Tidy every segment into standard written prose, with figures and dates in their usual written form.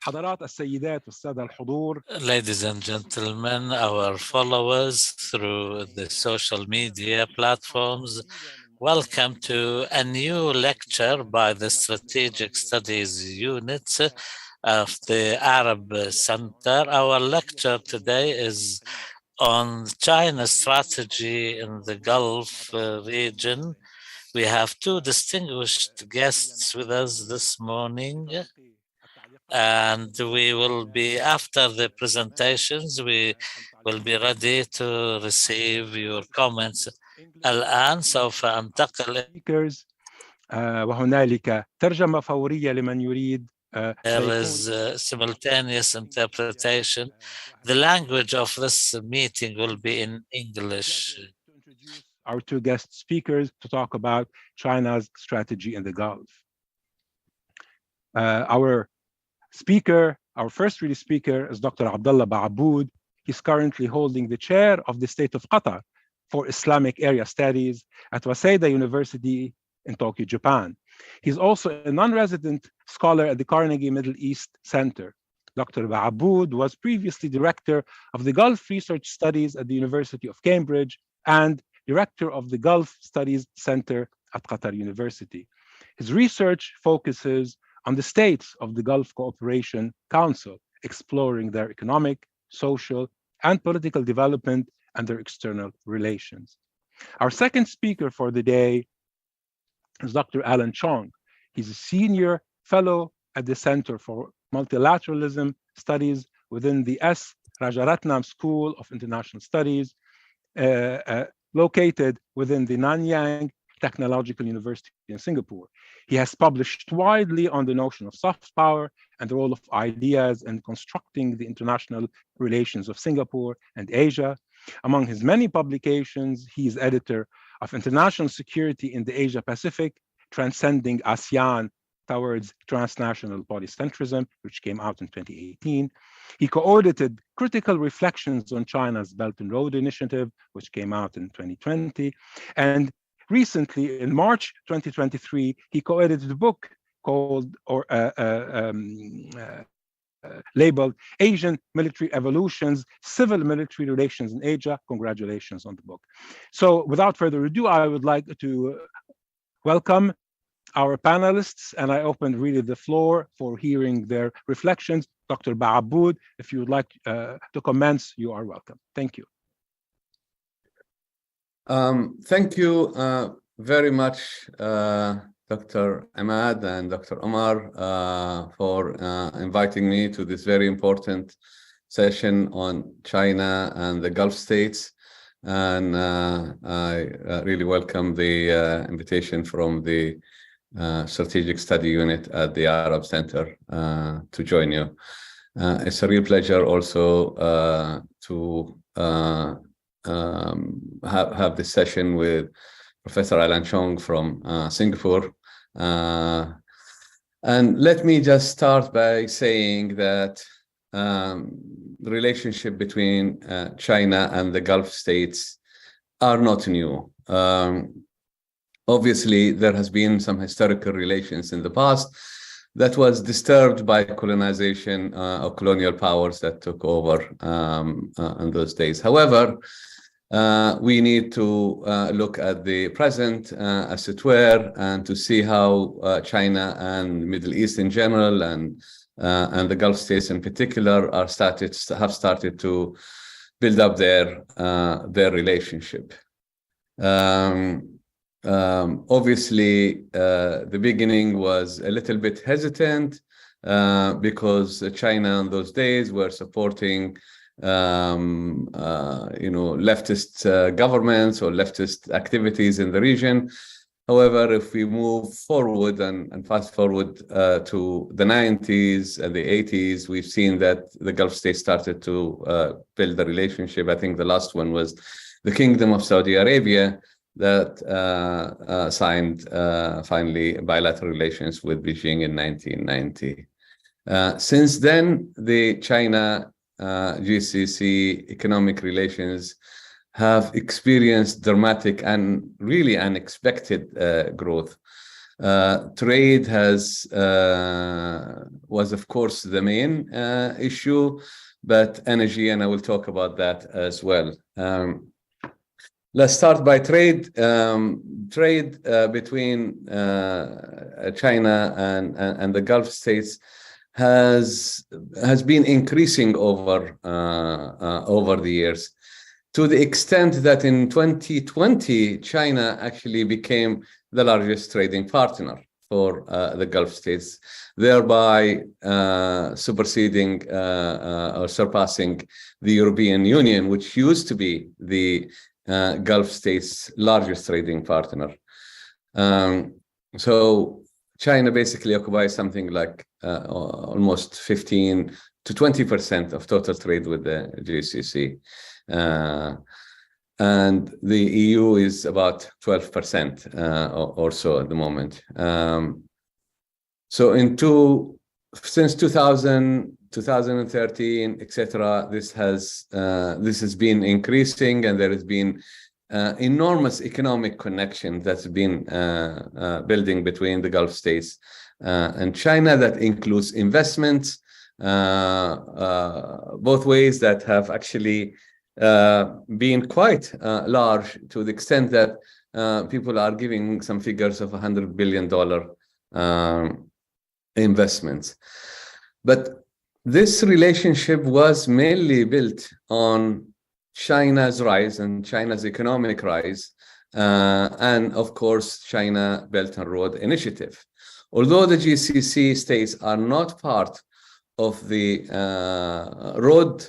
حضرات السيدات والسادة الحضور. Ladies and gentlemen, our followers through the social media platforms, welcome to a new lecture by the Strategic Studies Unit of the Arab Center. Our lecture today is on China's strategy in the Gulf region. We have two distinguished guests with us this morning. And we will be, after the presentations, we will be ready to receive your comments. الآن سوف أنتقل. وهنالك ترجمة فورية لمن يريد. There is simultaneous interpretation. The language of this meeting will be in English. Our two guest speakers to talk about China's strategy in the Gulf. Our first really speaker is Dr. Abdullah Baabood. He's currently holding the chair of the state of Qatar for Islamic Area Studies at Waseda University in Tokyo, Japan. He's also a non-resident scholar at the Carnegie Middle East Center. Dr. Baabood was previously director of the Gulf Research Studies at the University of Cambridge and director of the Gulf Studies Center at Qatar University. His research focuses on the states of the Gulf Cooperation Council, exploring their economic, social, and political development and their external relations. Our second speaker for the day is Dr. Alan Chong. He's a senior fellow at the Center for Multilateralism Studies within the S. Rajaratnam School of International Studies, located within the Nanyang Technological University in Singapore. He has published widely on the notion of soft power and the role of ideas in constructing the international relations of Singapore and Asia. Among his many publications, he is editor of International Security in the Asia Pacific, Transcending ASEAN Towards Transnational Polycentrism, which came out in 2018. He co-audited Critical Reflections on China's Belt and Road Initiative, which came out in 2020. And recently, in March 2023, he co-edited a book called labeled Asian Military Evolutions, Civil Military Relations in Asia. Congratulations on the book. So without further ado, I would like to welcome our panelists, and I open really the floor for hearing their reflections. Dr. Baabood, if you would like to commence, you are welcome. Thank you. Thank you very much, Dr. Imad and Dr. Omar, for inviting me to this very important session on China and the Gulf states. And I really welcome the invitation from the Strategic Study Unit at the Arab Center to join you. It's a real pleasure also to have this session with Professor Alan Chong from Singapore. And let me just start by saying that the relationship between China and the Gulf states are not new. Obviously, there has been some historical relations in the past that was disturbed by colonization of colonial powers that took over in those days. However, we need to look at the present, as it were, and to see how China and the Middle East in general and the Gulf states in particular have started to build up their relationship. Obviously, the beginning was a little bit hesitant because China in those days were supporting leftist governments or leftist activities in the region. However, if we move forward and fast forward to the 90s and the 80s, we've seen that the Gulf states started to build a relationship. I think the last one was the Kingdom of Saudi Arabia that signed finally bilateral relations with Beijing in 1990. Since then, the China GCC economic relations have experienced dramatic and really unexpected growth. Trade was, of course, the main issue, but energy, and I will talk about that as well. Let's start by trade. Trade between China and the Gulf states has been increasing over the years, to the extent that in 2020, China actually became the largest trading partner for the Gulf states, thereby superseding or surpassing the European Union, which used to be the Gulf states' largest trading partner. So China basically occupies something like almost 15 to 20% of total trade with the GCC. And the EU is about 12% or so at the moment. So since 2013, etc., this has been increasing, and there has been enormous economic connection that's been building between the Gulf states and China. That includes investments both ways that have actually been quite large, to the extent that people are giving some figures of $100 billion investments. But this relationship was mainly built on China's rise and China's economic rise, and of course, China Belt and Road Initiative. Although the GCC states are not part of the road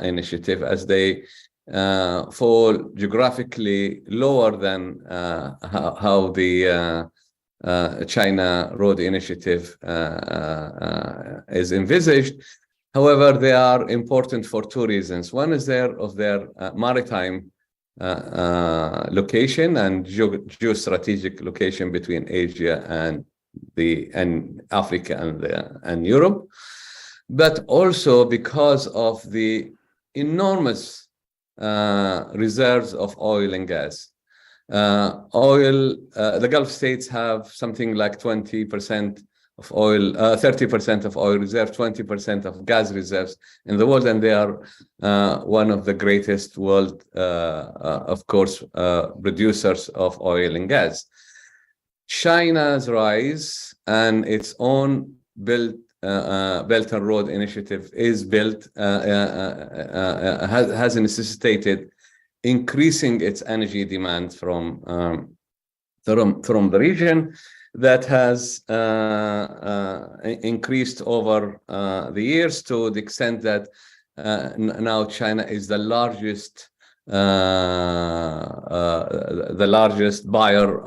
initiative, as they fall geographically lower than how the China Road Initiative is envisaged. However, they are important for two reasons. One is their maritime location and geostrategic location between Asia and Africa and Europe, but also because of the enormous reserves of oil and gas. The Gulf states have something like 20% of oil, 30% of oil reserves, 20% of gas reserves in the world, and they are one of the greatest world, of course, producers of oil and gas. China's rise and its own Belt and Road Initiative has necessitated increasing its energy demand from the region, that has increased over the years, to the extent that now China is the largest buyer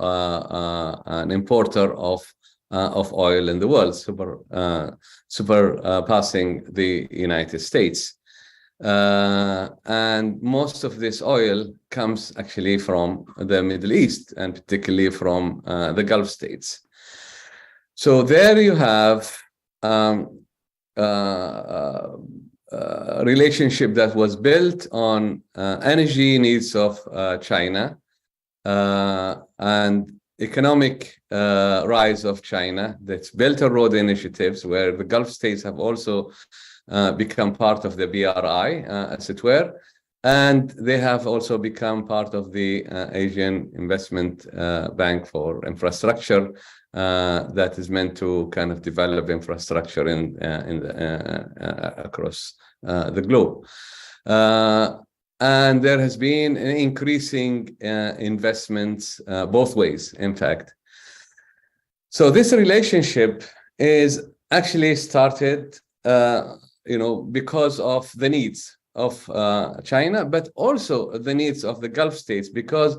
and importer of oil in the world, surpassing the United States. And most of this oil comes actually from the Middle East, and particularly from the Gulf states. So there you have a relationship that was built on energy needs of China and economic rise of China, that's Belt and Road Initiatives, where the Gulf states have also become part of the BRI, as it were, and they have also become part of the Asian Investment Bank for Infrastructure, that is meant to kind of develop infrastructure across the globe. And there has been an increasing investments both ways, in fact. So this relationship is actually started because of the needs of China, but also the needs of the Gulf states, because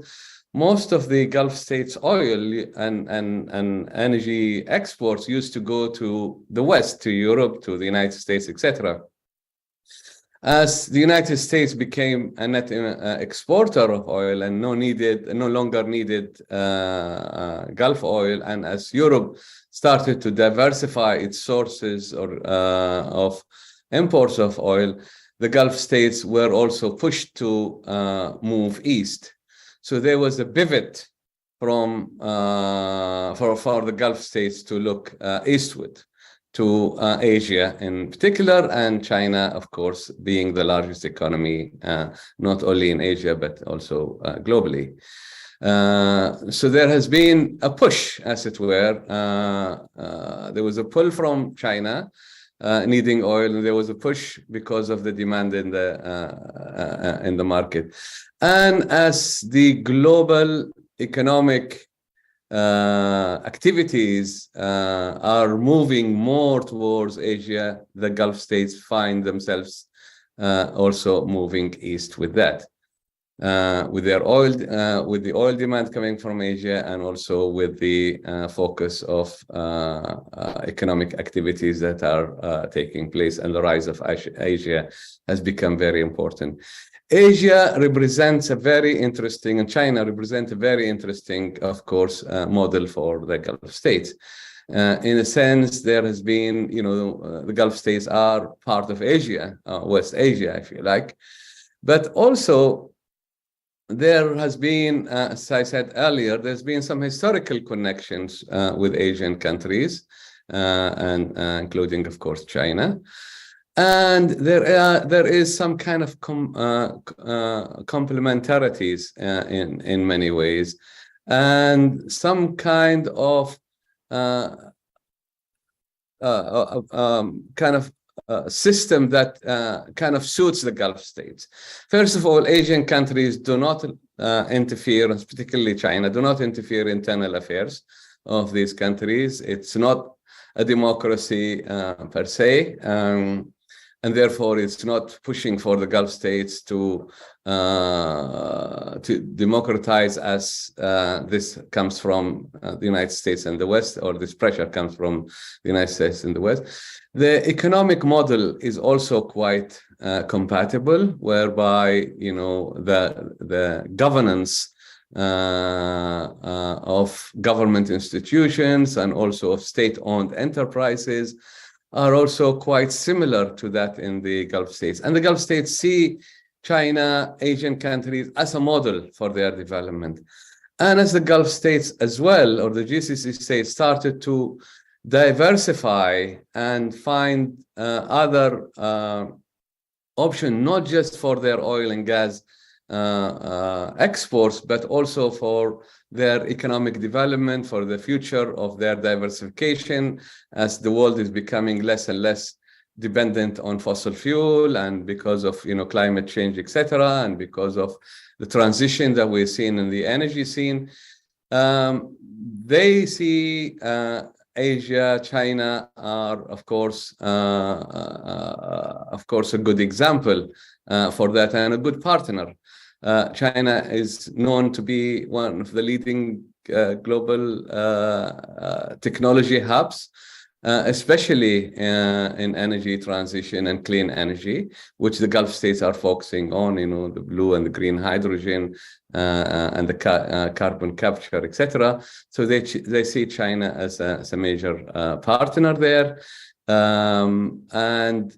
most of the Gulf states' oil and energy exports used to go to the West, to Europe, to the United States, etc. As the United States became a net exporter of oil and no longer needed Gulf oil, and as Europe started to diversify its sources of imports of oil, the Gulf states were also pushed to move east. So there was a pivot from for the Gulf states to look eastward to Asia in particular, and China, of course, being the largest economy, not only in Asia, but also globally. So there has been a push, as it were. There was a pull from China needing oil, and there was a push because of the demand in the market. And as the global economic activities are moving more towards Asia, the Gulf states find themselves also moving east with that, with their oil, with the oil demand coming from Asia, and also with the focus of economic activities that are taking place, and the rise of Asia has become very important. Asia represents a very interesting, and China represents a very interesting, of course, model for the Gulf states. In a sense, there has been, the Gulf states are part of Asia, West Asia, if you like. But also, there has been, as I said earlier, there's been some historical connections with Asian countries, and including, of course, China. And there is some kind of complementarities in many ways, and some kind of system that kind of suits the Gulf states. First of all, Asian countries do not interfere, particularly China, do not interfere in internal affairs of these countries. It's not a democracy per se. And therefore, it's not pushing for the Gulf states to democratize, as this comes from the United States and the West, or this pressure comes from the United States and the West. The economic model is also quite compatible, whereby the governance of government institutions and also of state-owned enterprises are also quite similar to that in the Gulf states. And the Gulf states see China, Asian countries as a model for their development. And as the Gulf states as well, or the GCC states, started to diversify and find other options, not just for their oil and gas exports, but also for their economic development, for the future of their diversification, as the world is becoming less and less dependent on fossil fuel, and because of climate change, etc., and because of the transition that we're seeing in the energy scene. They see Asia, China are of course a good example for that, and a good partner. China is known to be one of the leading global technology hubs, especially in energy transition and clean energy, which the Gulf states are focusing on, the blue and the green hydrogen and the carbon capture, etc. So they see China as a major partner there. And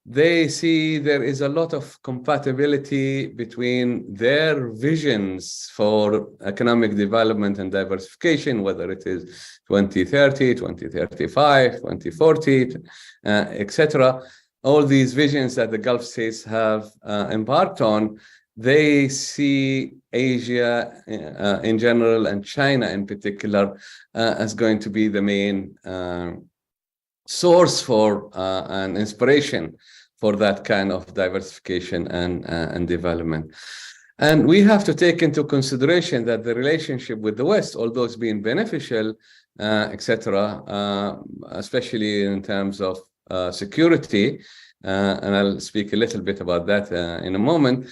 they see there is a lot of compatibility between their visions for economic development and diversification, whether it is 2030, 2035, 2040, etc. All these visions that the Gulf states have embarked on, they see Asia in general and China in particular as going to be the main source for an inspiration for that kind of diversification and development. And we have to take into consideration that the relationship with the West, although it's been beneficial, etc., especially in terms of security, and I'll speak a little bit about that in a moment,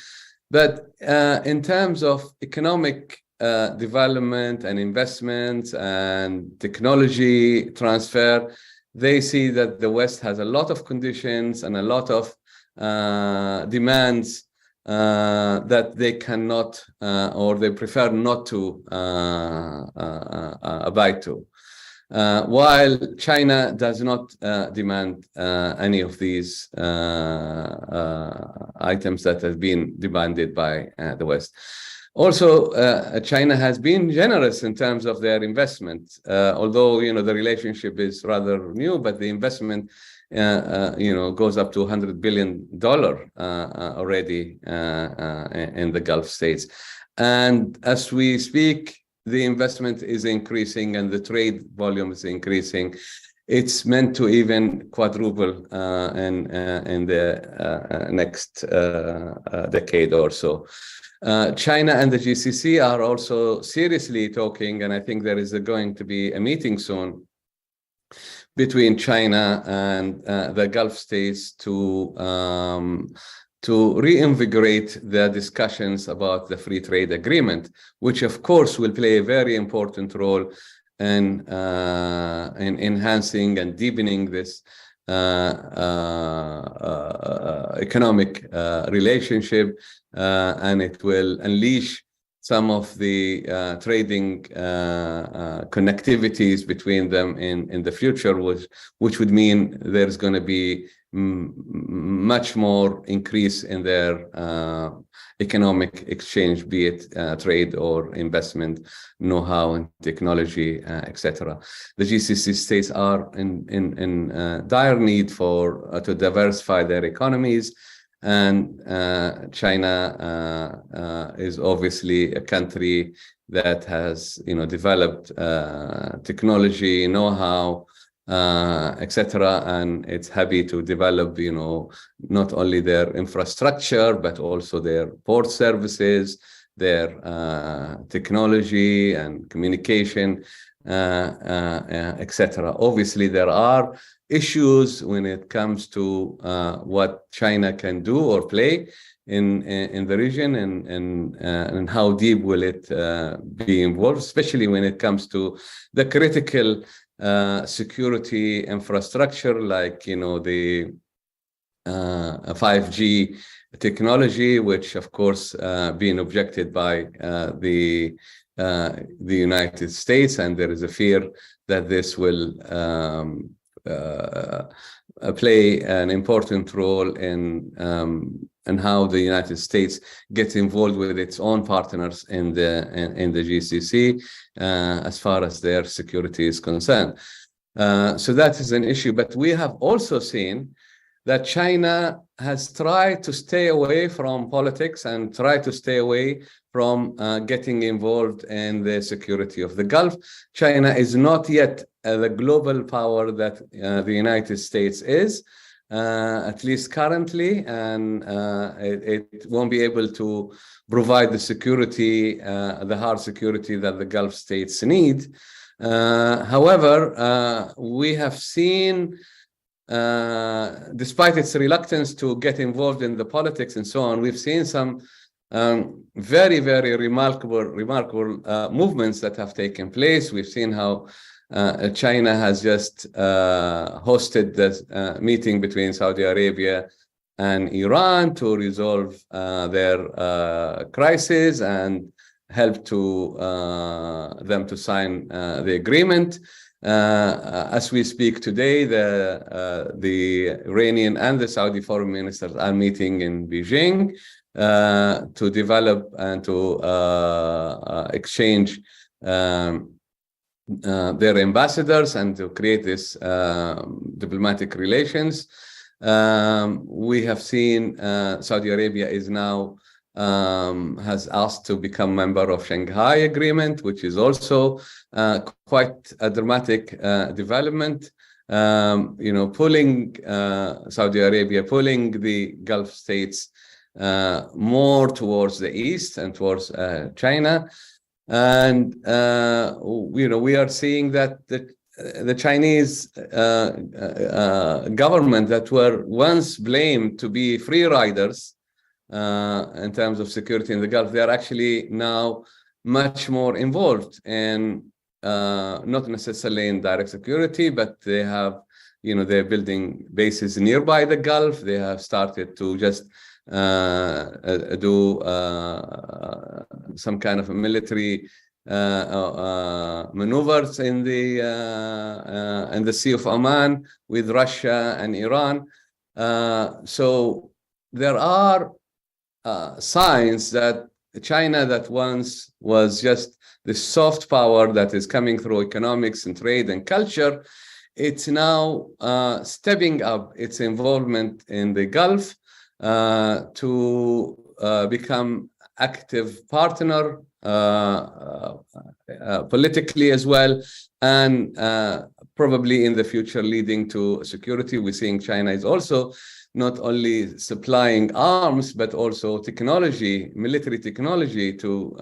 but in terms of economic development and investments and technology transfer, they see that the West has a lot of conditions and a lot of demands that they cannot or they prefer not to abide to. While China does not demand any of these items that have been demanded by the West. Also, China has been generous in terms of their investment, although the relationship is rather new, but the investment goes up to $100 billion already in the Gulf states. And as we speak, the investment is increasing and the trade volume is increasing. It's meant to even quadruple in the next decade or so. China and the GCC are also seriously talking, and I think there is going to be a meeting soon between China and the Gulf states to reinvigorate the discussions about the free trade agreement, which of course will play a very important role in enhancing and deepening this economic relationship, and it will unleash some of the trading connectivities between them in the future, which would mean there's going to be much more increase in their economic exchange, be it trade or investment, know-how and technology, etc. The GCC states are in dire need to diversify their economies, and China is obviously a country that has developed technology, know-how, etc., and it's happy to develop not only their infrastructure but also their port services, their technology and communication, etc. Obviously there are issues when it comes to what China can do or play in the region, and how deep will it be involved, especially when it comes to the critical security infrastructure, like the 5G technology, which of course being objected by the United States, and there is a fear that this will play an important role in how the United States gets involved with its own partners in the GCC as far as their security is concerned. So that is an issue. But we have also seen that China has tried to stay away from politics and try to stay away from getting involved in the security of the Gulf. China is not yet the global power that the United States is, at least currently, and it won't be able to provide the security, the hard security that the Gulf states need. However, we have seen, despite its reluctance to get involved in the politics and so on, we've seen some very, very remarkable movements that have taken place. We've seen how China has just hosted this meeting between Saudi Arabia and Iran to resolve their crisis and help to them to sign the agreement. As we speak today, the Iranian and the Saudi foreign ministers are meeting in Beijing to develop and to exchange their ambassadors and to create this diplomatic relations. We have seen Saudi Arabia is now has asked to become member of Shanghai Agreement, which is also quite a dramatic development. Pulling Saudi Arabia, pulling the Gulf states more towards the east and towards China. And we are seeing that the Chinese government that were once blamed to be free riders in terms of security in the Gulf, they are actually now much more involved in not necessarily in direct security, but they have, they're building bases nearby the Gulf. They have started to just do some kind of a military maneuvers in the Sea of Oman with Russia and Iran. So there are signs that China that once was just the soft power that is coming through economics and trade and culture, it's now stepping up its involvement in the Gulf to become active partner politically as well, and probably in the future leading to security. We're seeing China is also not only supplying arms, but also technology, military technology to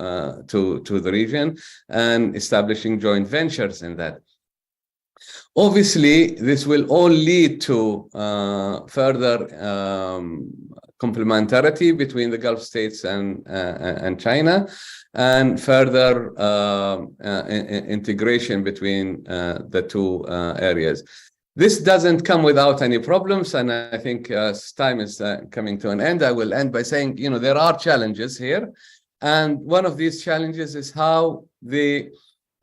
the region, and establishing joint ventures in that. Obviously, this will all lead to further complementarity between the Gulf states and China, and further integration between the two areas. This doesn't come without any problems, and I think time is coming to an end. I will end by saying, there are challenges here, and one of these challenges is how the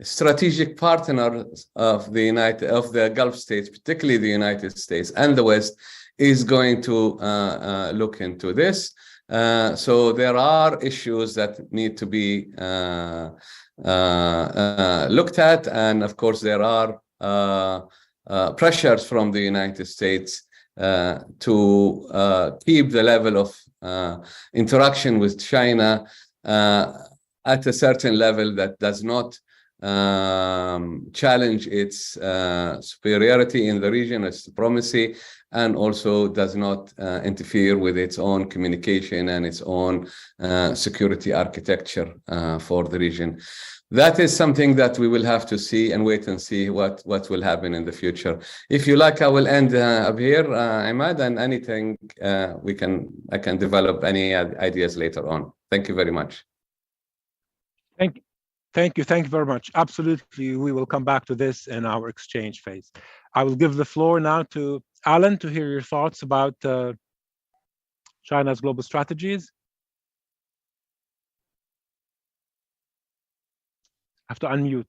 strategic partners of the Gulf states, particularly the United States and the West, is going to look into this. So there are issues that need to be looked at, and of course there are pressures from the United States to keep the level of interaction with China at a certain level that does not challenge its superiority in the region, its supremacy, and also does not interfere with its own communication and its own security architecture for the region. That is something that we will have to see and wait and see what will happen in the future. If you like, I will end up here, Imad, and anything I can develop any ideas later on. Thank you very much. Thank you very much. Absolutely, we will come back to this in our exchange phase. I will give the floor now to Alan to hear your thoughts about China's global strategies. I have to unmute.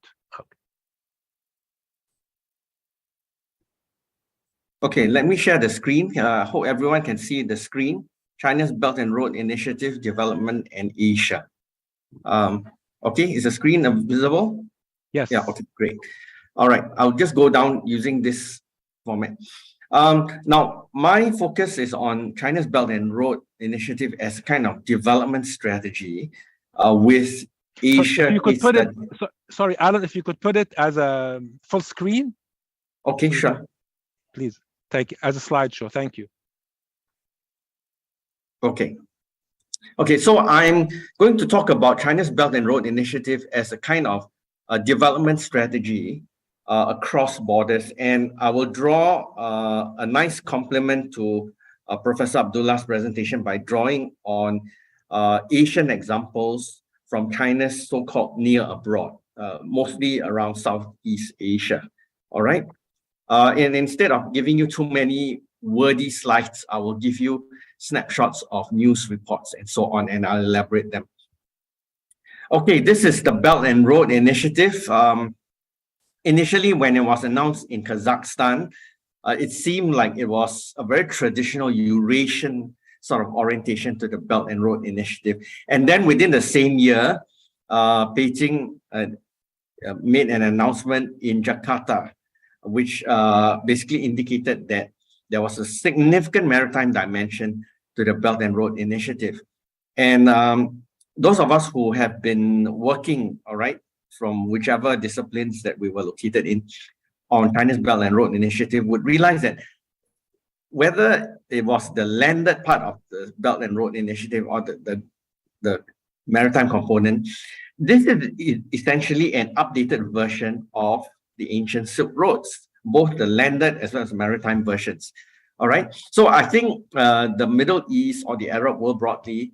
Okay, let me share the screen. I hope everyone can see the screen. China's Belt and Road Initiative, Development and Asia. Okay, is the screen visible? Yes. Yeah, okay, great. All right, I'll just go down using this format. Now, my focus is on China's Belt and Road Initiative as a kind of development strategy with Asia. If you could put it, sorry, Alan, if you could put it as a full screen. Okay, sure. Please, take it as a slideshow. Thank you. Okay. Okay, so I'm going to talk about China's Belt and Road Initiative as a kind of development strategy across borders, and I will draw a nice complement to Professor Abdullah's presentation by drawing on Asian examples from China's so-called near abroad, mostly around Southeast Asia. All right, and instead of giving you too many wordy slides, I will give you snapshots of news reports and so on, and I'll elaborate them. Okay, this is the Belt and Road Initiative. Initially, when it was announced in Kazakhstan, it seemed like it was a very traditional Eurasian sort of orientation to the Belt and Road Initiative. And then within the same year, Beijing made an announcement in Jakarta, which basically indicated that there was a significant maritime dimension to the Belt and Road Initiative. And those of us who have been working, all right, from whichever disciplines that we were located in on China's Belt and Road Initiative would realize that whether it was the landed part of the Belt and Road Initiative or the maritime component, this is essentially an updated version of the ancient Silk Roads, both the landed as well as maritime versions. All right. So I think the Middle East or the Arab world broadly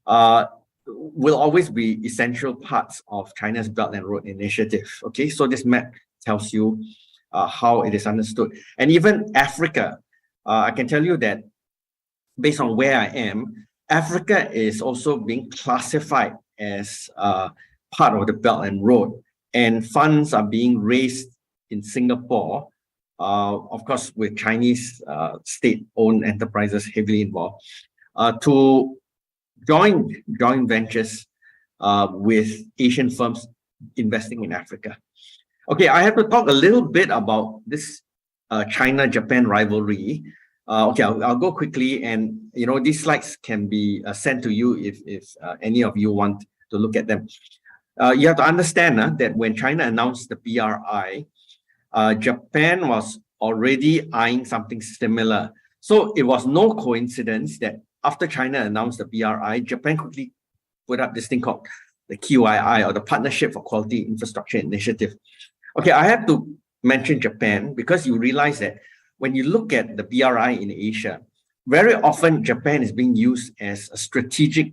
will always be essential parts of China's Belt and Road Initiative. Okay. So this map tells you how it is understood. And even Africa, I can tell you that based on where I am, Africa is also being classified as part of the Belt and Road, and funds are being raised in Singapore, of course, with Chinese state-owned enterprises heavily involved, to joint ventures with Asian firms investing in Africa. Okay, I have to talk a little bit about this China-Japan rivalry. Okay, I'll go quickly, and these slides can be sent to you if any of you want to look at them. You have to understand that when China announced the BRI, Japan was already eyeing something similar. So it was no coincidence that after China announced the BRI, Japan quickly put up this thing called the QII, or the Partnership for Quality Infrastructure Initiative. Okay, I have to mention Japan because you realize that when you look at the BRI in Asia, very often Japan is being used as a strategic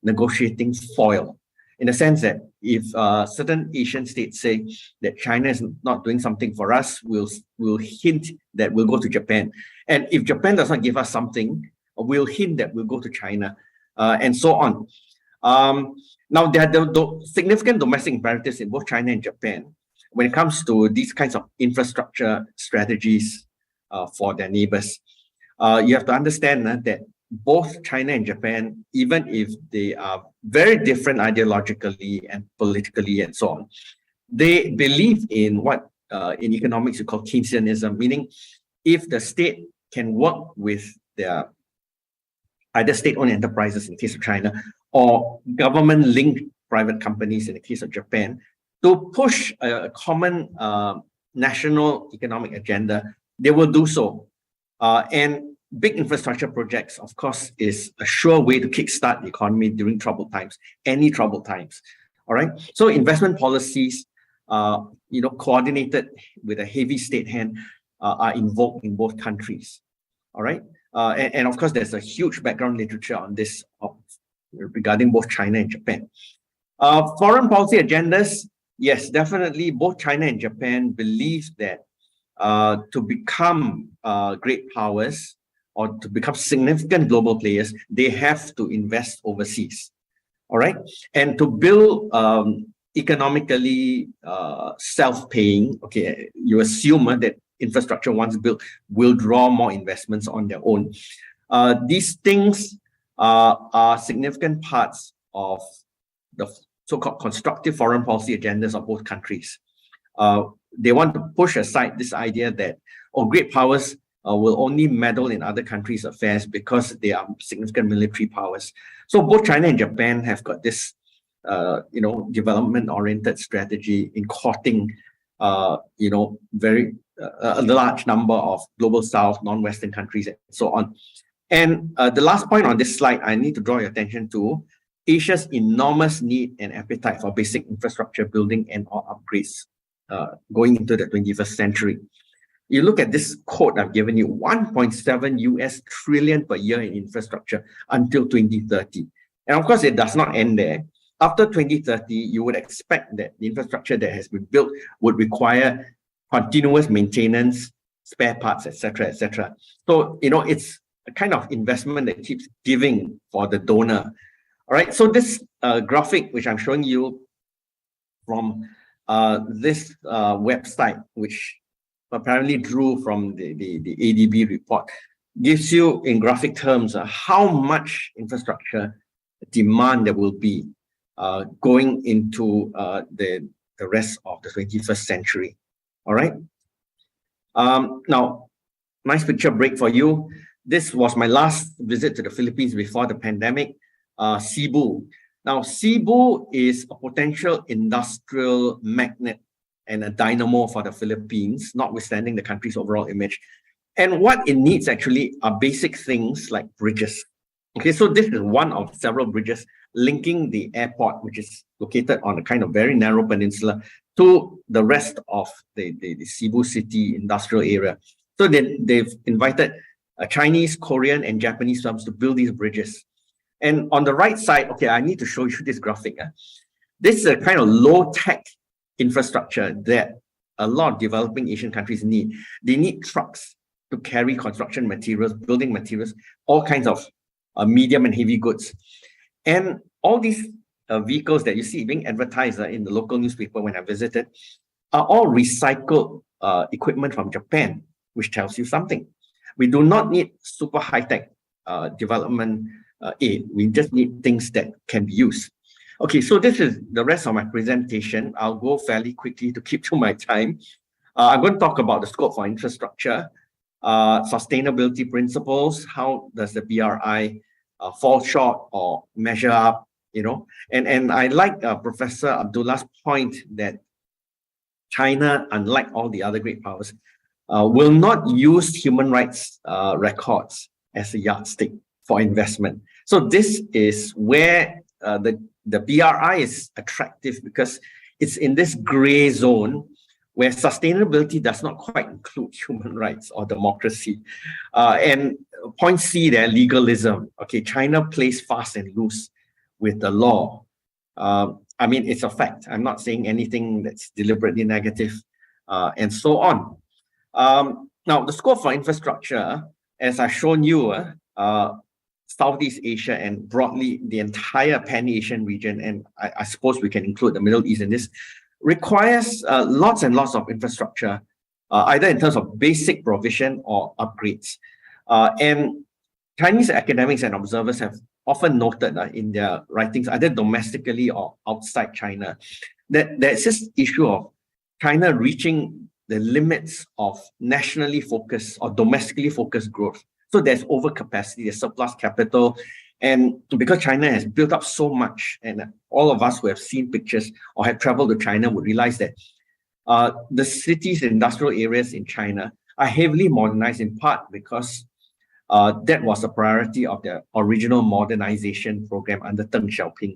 negotiating foil, in the sense that if certain Asian states say that China is not doing something for us, we'll hint that we'll go to Japan. And if Japan does not give us something, we'll hint that we'll go to China, and so on. Now, there are significant domestic imperatives in both China and Japan when it comes to these kinds of infrastructure strategies for their neighbors. You have to understand that both China and Japan, even if they are very different ideologically and politically and so on, they believe in what in economics you call Keynesianism, meaning if the state can work with their either state-owned enterprises in the case of China or government-linked private companies in the case of Japan to push a common national economic agenda, they will do so. And big infrastructure projects, of course, is a sure way to kickstart the economy during troubled times, any troubled times. All right. So investment policies, coordinated with a heavy state hand, are invoked in both countries. All right. And of course, there's a huge background literature on this regarding both China and Japan. Foreign policy agendas, yes, definitely both China and Japan believe that to become great powers or to become significant global players, they have to invest overseas. All right. And to build economically self-paying, okay, you assume that infrastructure once built will draw more investments on their own. These things are significant parts of the so-called constructive foreign policy agendas of both countries. They want to push aside this idea that great powers will only meddle in other countries' affairs because they are significant military powers. So both China and Japan have got this, development-oriented strategy in courting, very a large number of global South, non-Western countries, and so on. And the last point on this slide, I need to draw your attention to Asia's enormous need and appetite for basic infrastructure building and or upgrades going into the 21st century. You look at this quote I've given you, 1.7 US trillion per year in infrastructure until 2030. And of course, it does not end there. After 2030, you would expect that the infrastructure that has been built would require continuous maintenance, spare parts, etc., etc. So, it's a kind of investment that keeps giving for the donor. All right, so this graphic, which I'm showing you from this website, which apparently drew from the ADB report, gives you in graphic terms how much infrastructure demand there will be going into the rest of the 21st century. All right. Now, nice picture break for you. This was my last visit to the Philippines before the pandemic. Cebu. Now, Cebu is a potential industrial magnet and a dynamo for the Philippines, notwithstanding the country's overall image. And what it needs actually are basic things like bridges. Okay, so this is one of several bridges linking the airport, which is located on a kind of very narrow peninsula, to the rest of the Cebu city industrial area. So they've invited Chinese, Korean, and Japanese firms to build these bridges. And on the right side, okay, I need to show you this graphic. This is a kind of low-tech infrastructure that a lot of developing Asian countries need. They need trucks to carry construction materials, building materials, all kinds of medium and heavy goods. And all these vehicles that you see being advertised in the local newspaper when I visited are all recycled equipment from Japan, which tells you something. We do not need super high-tech development aid. We just need things that can be used. Okay, so this is the rest of my presentation. I'll go fairly quickly to keep to my time. I'm going to talk about the scope for infrastructure, sustainability principles, how does the BRI fall short or measure up, you know, and I like Professor Abdullah's point that China, unlike all the other great powers, will not use human rights records as a yardstick for investment. So this is where the BRI is attractive, because it's in this gray zone where sustainability does not quite include human rights or democracy. And point C there, legalism. Okay, China plays fast and loose with the law. I mean, it's a fact. I'm not saying anything that's deliberately negative, and so on. Now, the scope for infrastructure, as I've shown you, Southeast Asia and broadly the entire Pan-Asian region, and I suppose we can include the Middle East in this, requires lots and lots of infrastructure, either in terms of basic provision or upgrades. And Chinese academics and observers have often noted in their writings, either domestically or outside China, that there's this issue of China reaching the limits of nationally focused or domestically focused growth. So there's overcapacity, there's surplus capital. And because China has built up so much, and all of us who have seen pictures or have traveled to China would realize that the cities, industrial areas in China are heavily modernized, in part because that was a priority of the original modernization program under Deng Xiaoping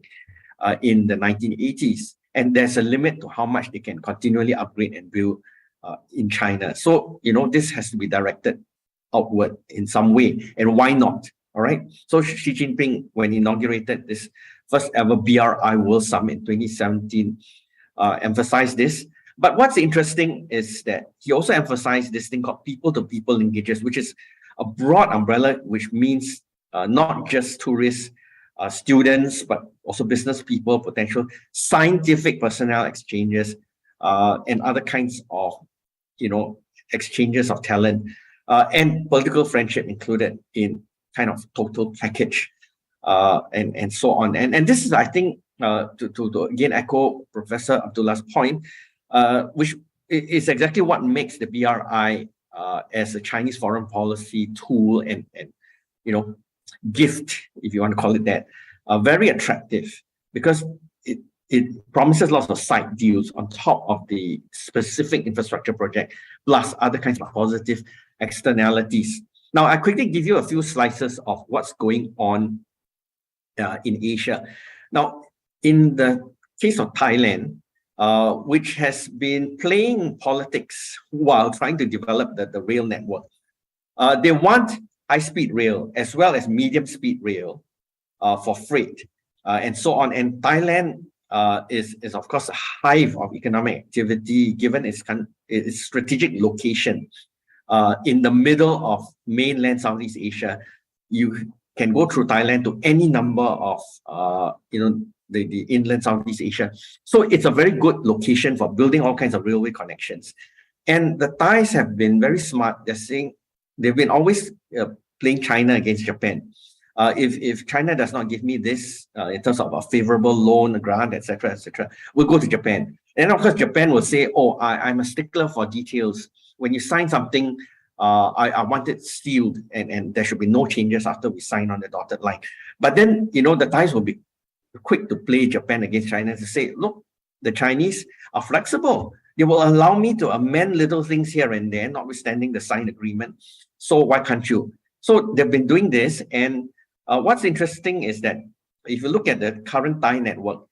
in the 1980s. And there's a limit to how much they can continually upgrade and build in China. So, you know, this has to be directed outward in some way. And why not? All right. So Xi Jinping, when he inaugurated this first ever BRI World Summit in 2017, emphasized this. But what's interesting is that he also emphasized this thing called people-to-people linkages, which is a broad umbrella, which means not just tourists, students, but also business people, potential scientific personnel exchanges, and other kinds of, you know, exchanges of talent, and political friendship included in kind of total package, and so on. And this is, I think, to again echo Professor Abdullah's point, which is exactly what makes the BRI as a Chinese foreign policy tool and you know, gift, if you want to call it that, very attractive, because it promises lots of side deals on top of the specific infrastructure project, plus other kinds of positive externalities. Now, I quickly give you a few slices of what's going on in Asia. Now, in the case of Thailand, which has been playing politics while trying to develop the rail network, they want high-speed rail as well as medium-speed rail for freight and so on. And Thailand is of course a hive of economic activity, given its strategic location in the middle of mainland Southeast Asia. You can go through Thailand to any number of you know, the inland Southeast Asia. So it's a very good location for building all kinds of railway connections. And the Thais have been very smart. They're saying they've been always playing China against Japan. If China does not give me this in terms of a favorable loan, a grant, etc., we'll go to Japan. And of course, Japan will say, "Oh, I'm a stickler for details. When you sign something, I want it sealed, and there should be no changes after we sign on the dotted line." But then, you know, the Thais will be quick to play Japan against China to say, "Look, the Chinese are flexible. They will allow me to amend little things here and there, notwithstanding the signed agreement. So why can't you?" So they've been doing this, and what's interesting is that if you look at the current Thai network,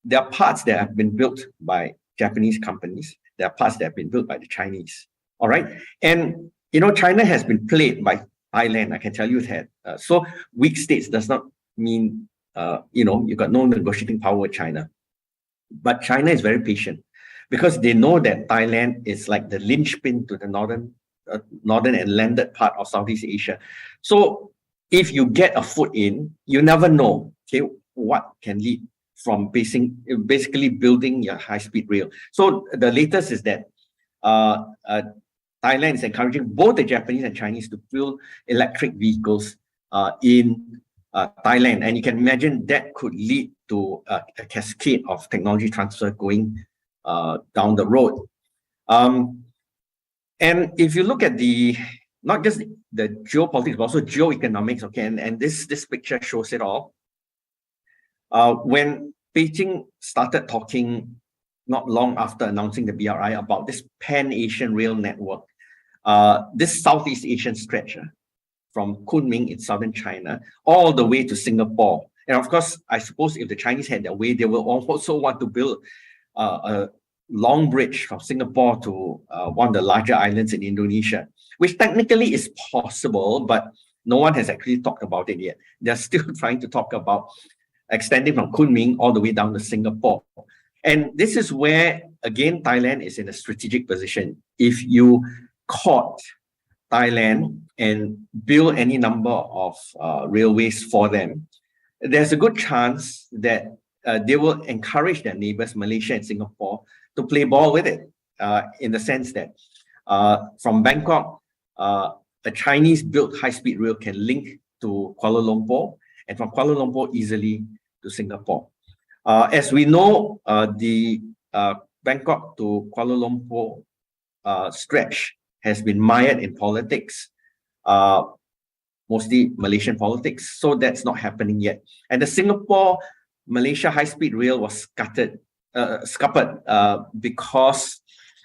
there are parts that have been built by Japanese companies. There are parts that have been built by the Chinese. All right. And, you know, China has been played by Thailand, I can tell you that. So weak states does not mean, you know, you got no negotiating power with China. But China is very patient because they know that Thailand is like the linchpin to the northern and landed part of Southeast Asia. So if you get a foot in, you never know, okay, what can lead from basically building your high-speed rail. So the latest is that Thailand is encouraging both the Japanese and Chinese to build electric vehicles in Thailand. And you can imagine that could lead to a cascade of technology transfer going down the road. And if you look at not just the geopolitics, but also geoeconomics, okay, and this picture shows it all. When Beijing started talking not long after announcing the BRI about this pan-Asian rail network, this Southeast Asian stretch from Kunming in southern China all the way to Singapore. And of course, I suppose if the Chinese had their way, they will also want to build a long bridge from Singapore to one of the larger islands in Indonesia, which technically is possible, but no one has actually talked about it yet. They're still trying to talk about extending from Kunming all the way down to Singapore. And this is where, again, Thailand is in a strategic position. If you caught Thailand and build any number of railways for them, there's a good chance that they will encourage their neighbors, Malaysia and Singapore, to play ball with it, in the sense that from Bangkok, a Chinese-built high-speed rail can link to Kuala Lumpur, and from Kuala Lumpur easily to Singapore. As we know, the Bangkok to Kuala Lumpur stretch has been mired in politics, mostly Malaysian politics, so that's not happening yet. And the Singapore-Malaysia high-speed rail was scuppered because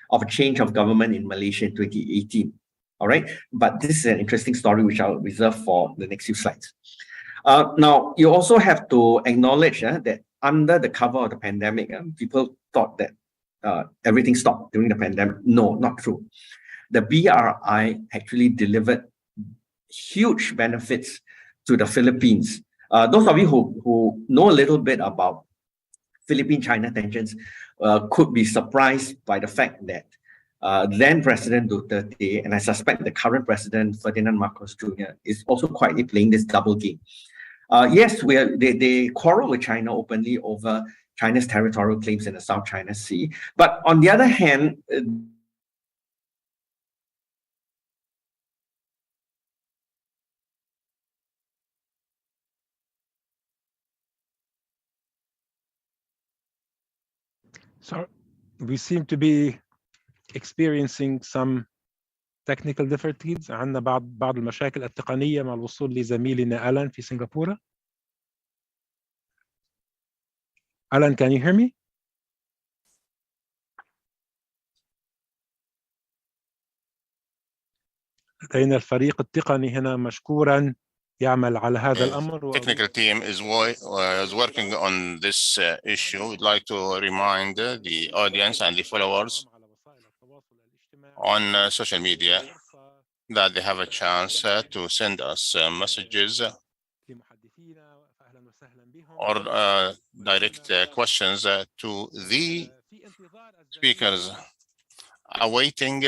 of a change of government in Malaysia in 2018. All right, but this is an interesting story which I'll reserve for the next few slides. Now, you also have to acknowledge that under the cover of the pandemic, people thought that everything stopped during the pandemic. No, not true. The BRI actually delivered huge benefits to the Philippines. Those of you who know a little bit about Philippine-China tensions could be surprised by the fact that then President Duterte, and I suspect the current President Ferdinand Marcos Jr. is also quietly playing this double game. Yes, they quarrel with China openly over China's territorial claims in the South China Sea. But on the other hand, so we seem to be experiencing some technical difficulties. عندنا بعض المشاكل التقنية مع الوصول لزميلنا ألان في سنغافورة. Alan, can you hear me? لدينا الفريق التقني هنا مشكورا يعمل على هذا الأمر. Technical team is working on this issue. We'd like to remind the audience and the followers on social media that they have a chance to send us messages or direct questions to the speakers. Awaiting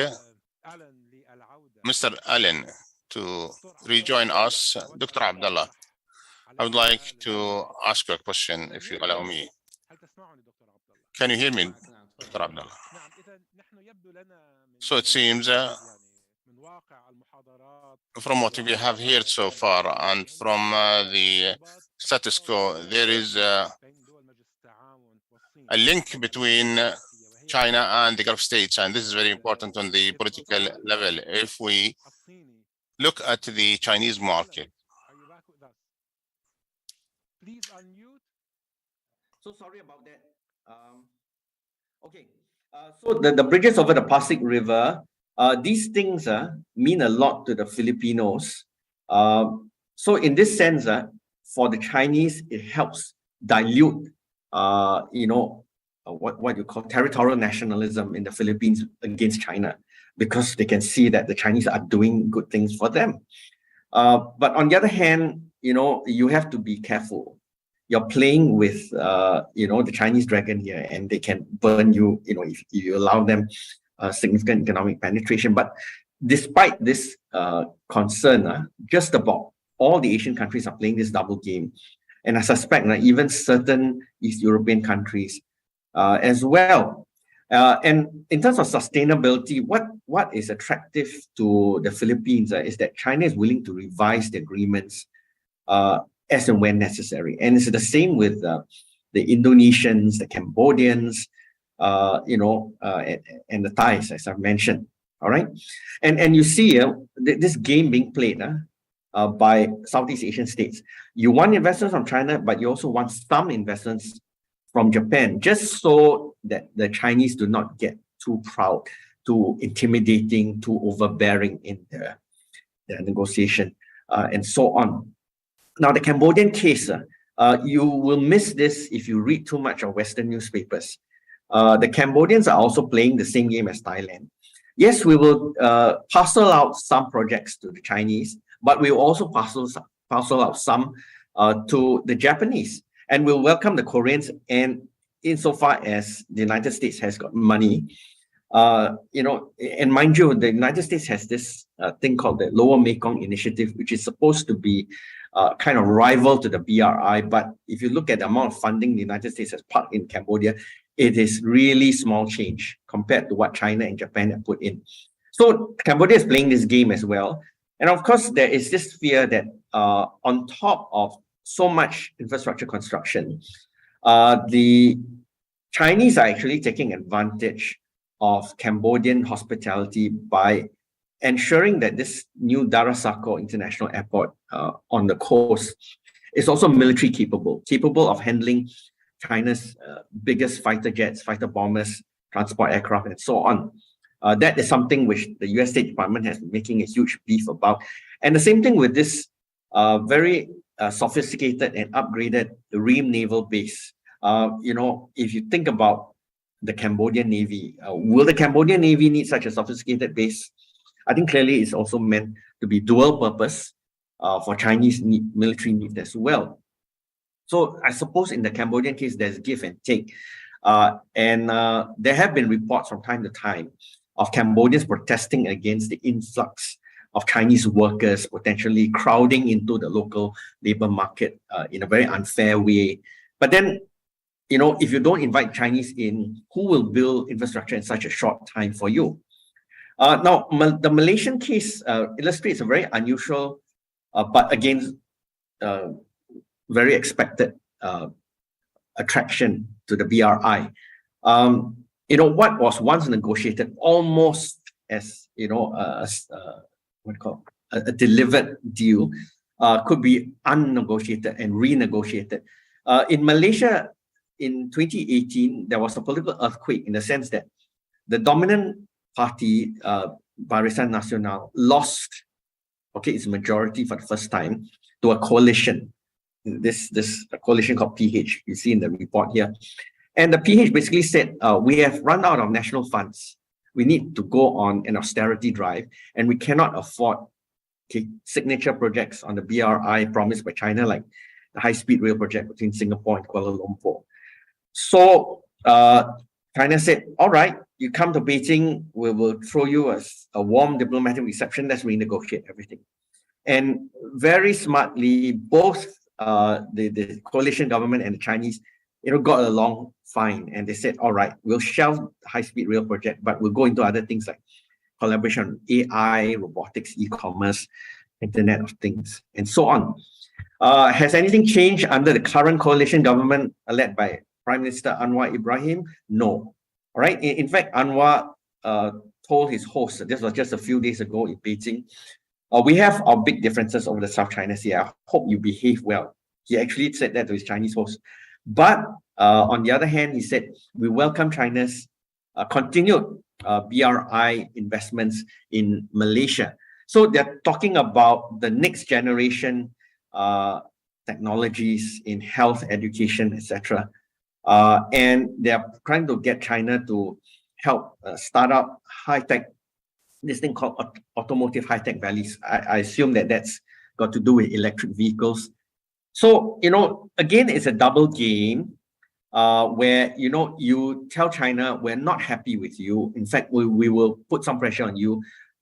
Mr. Allen to rejoin us. Dr. Abdullah, I would like to ask you a question, if you allow me. Can you hear me, Dr. Abdullah? So it seems from what we have heard so far and from the status quo, there is a link between China and the Gulf states, and this is very important on the political level. If we look at the Chinese market. Please unmute. So sorry about that. Okay. So the bridges over the Pasig River, these things mean a lot to the Filipinos. So in this sense, for the Chinese, it helps dilute, what you call territorial nationalism in the Philippines against China, because they can see that the Chinese are doing good things for them. But on the other hand, you have to be careful. You're playing with, the Chinese dragon here, and they can burn you, if you allow them significant economic penetration. But despite this concern, just about all the Asian countries are playing this double game. And I suspect even certain East European countries as well. And in terms of sustainability, what is attractive to the Philippines is that China is willing to revise the agreements as and when necessary. And it's the same with the Indonesians, the Cambodians, and the Thais, as I've mentioned. All right, and you see this game being played by Southeast Asian states. You want investors from China, but you also want some investments from Japan, just so that the Chinese do not get too proud, too intimidating, too overbearing in their negotiation, and so on. Now, the Cambodian case, you will miss this if you read too much of Western newspapers. The Cambodians are also playing the same game as Thailand. Yes, we will parcel out some projects to the Chinese, but we will also parcel out some to the Japanese. And we'll welcome the Koreans. And insofar as the United States has got money, and mind you, the United States has this thing called the Lower Mekong Initiative, which is supposed to be kind of rival to the BRI. But if you look at the amount of funding the United States has put in Cambodia, it is really small change compared to what China and Japan have put in. So Cambodia is playing this game as well. And of course, there is this fear that on top of so much infrastructure construction, the Chinese are actually taking advantage of Cambodian hospitality by ensuring that this new Darasako International Airport on the coast is also military capable of handling China's biggest fighter jets, fighter bombers, transport aircraft, and so on. That is something which the US State Department has been making a huge beef about. And the same thing with this very sophisticated and upgraded Ream Naval Base. If you think about the Cambodian Navy, will the Cambodian Navy need such a sophisticated base? I think clearly it's also meant to be dual purpose for Chinese military needs as well. So I suppose in the Cambodian case, there's give and take. And there have been reports from time to time of Cambodians protesting against the influx of Chinese workers potentially crowding into the local labor market in a very unfair way. But then, if you don't invite Chinese in, who will build infrastructure in such a short time for you? Now, the Malaysian case illustrates a very unusual, but again, very expected attraction to the BRI. What was once negotiated almost as a delivered deal could be unnegotiated and renegotiated. In Malaysia, in 2018, there was a political earthquake in the sense that the dominant party, Barisan Nasional, lost its majority for the first time to a coalition. This coalition called PH, you see in the report here. And the PH basically said, we have run out of national funds. We need to go on an austerity drive, and we cannot afford signature projects on the BRI promised by China, like the high-speed rail project between Singapore and Kuala Lumpur. So China said, all right, you come to Beijing, we will throw you a warm diplomatic reception. Let's renegotiate everything. And very smartly, both the coalition government and the Chinese, got along fine. And they said, all right, we'll shelve the high-speed rail project, but we'll go into other things like collaboration on AI, robotics, e-commerce, Internet of Things, and so on. Has anything changed under the current coalition government led by Prime Minister Anwar Ibrahim? No. All right. In fact, Anwar told his host, this was just a few days ago in Beijing, we have our big differences over the South China Sea. I hope you behave well. He actually said that to his Chinese host. But on the other hand, he said, we welcome China's continued BRI investments in Malaysia. So they're talking about the next generation technologies in health, education, etc. And they're trying to get China to help start up high-tech, this thing called automotive high-tech valleys. I assume that that's got to do with electric vehicles. So, again, it's a double game where, you tell China, we're not happy with you. In fact, we will put some pressure on you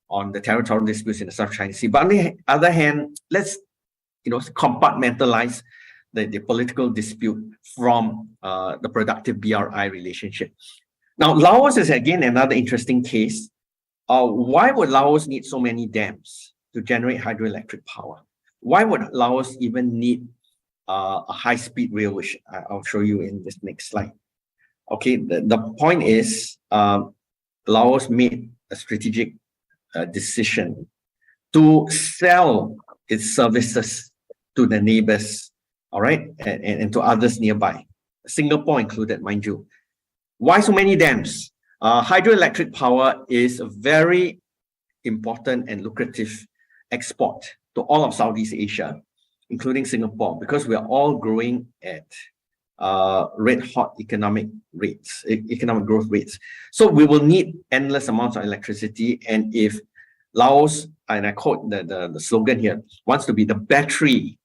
on the territorial disputes in the South China Sea. But on the other hand, let's, compartmentalize the political dispute from the productive BRI relationship. Now, Laos is again another interesting case. Why would Laos need so many dams to generate hydroelectric power? Why would Laos even need a high-speed rail, which I'll show you in this next slide. Okay, the point is Laos made a strategic decision to sell its services to the neighbors, all right, and to others nearby, Singapore included, mind you. Why so many dams? Hydroelectric power is a very important and lucrative export to all of Southeast Asia, including Singapore, because we are all growing at red-hot economic growth rates. So we will need endless amounts of electricity. And if Laos, and I quote the slogan here, wants to be the battery,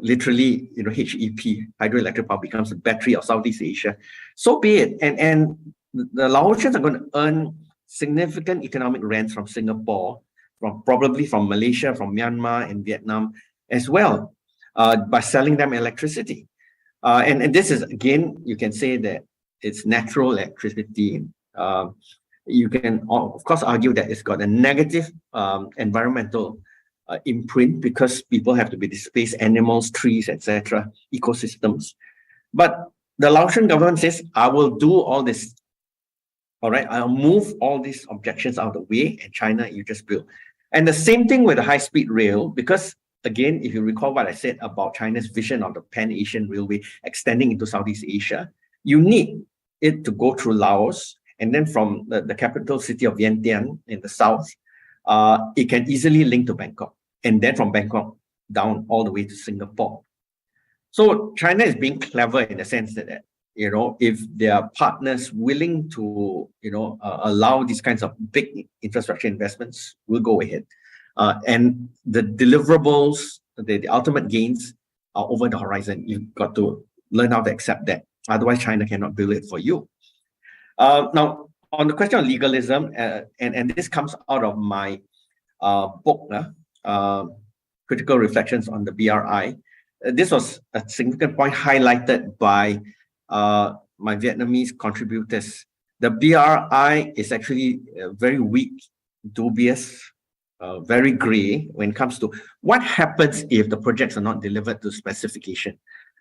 literally, HEP, hydroelectric power, becomes the battery of Southeast Asia, so be it. And the Laotians are going to earn significant economic rents from Singapore, probably from Malaysia, from Myanmar and Vietnam as well, by selling them electricity. And this is, again, you can say that it's natural electricity. You can, of course, argue that it's got a negative environmental imprint because people have to be displaced, animals, trees, etc., ecosystems. But the Laotian government says, I will do all this. All right, I'll move all these objections out of the way, and China, you just build. And the same thing with the high-speed rail, because again, if you recall what I said about China's vision of the Pan-Asian Railway extending into Southeast Asia, you need it to go through Laos, and then from the capital city of Vientiane in the south, it can easily link to Bangkok, and then from Bangkok down all the way to Singapore. So China is being clever in the sense that, if there are partners willing to, allow these kinds of big infrastructure investments, we'll go ahead. And the deliverables, the ultimate gains are over the horizon. You've got to learn how to accept that. Otherwise, China cannot build it for you. Now, on the question of legalism, and this comes out of my book, Critical Reflections on the BRI. This was a significant point highlighted by my Vietnamese contributors. The BRI is actually very weak, dubious, very gray when it comes to what happens if the projects are not delivered to specification.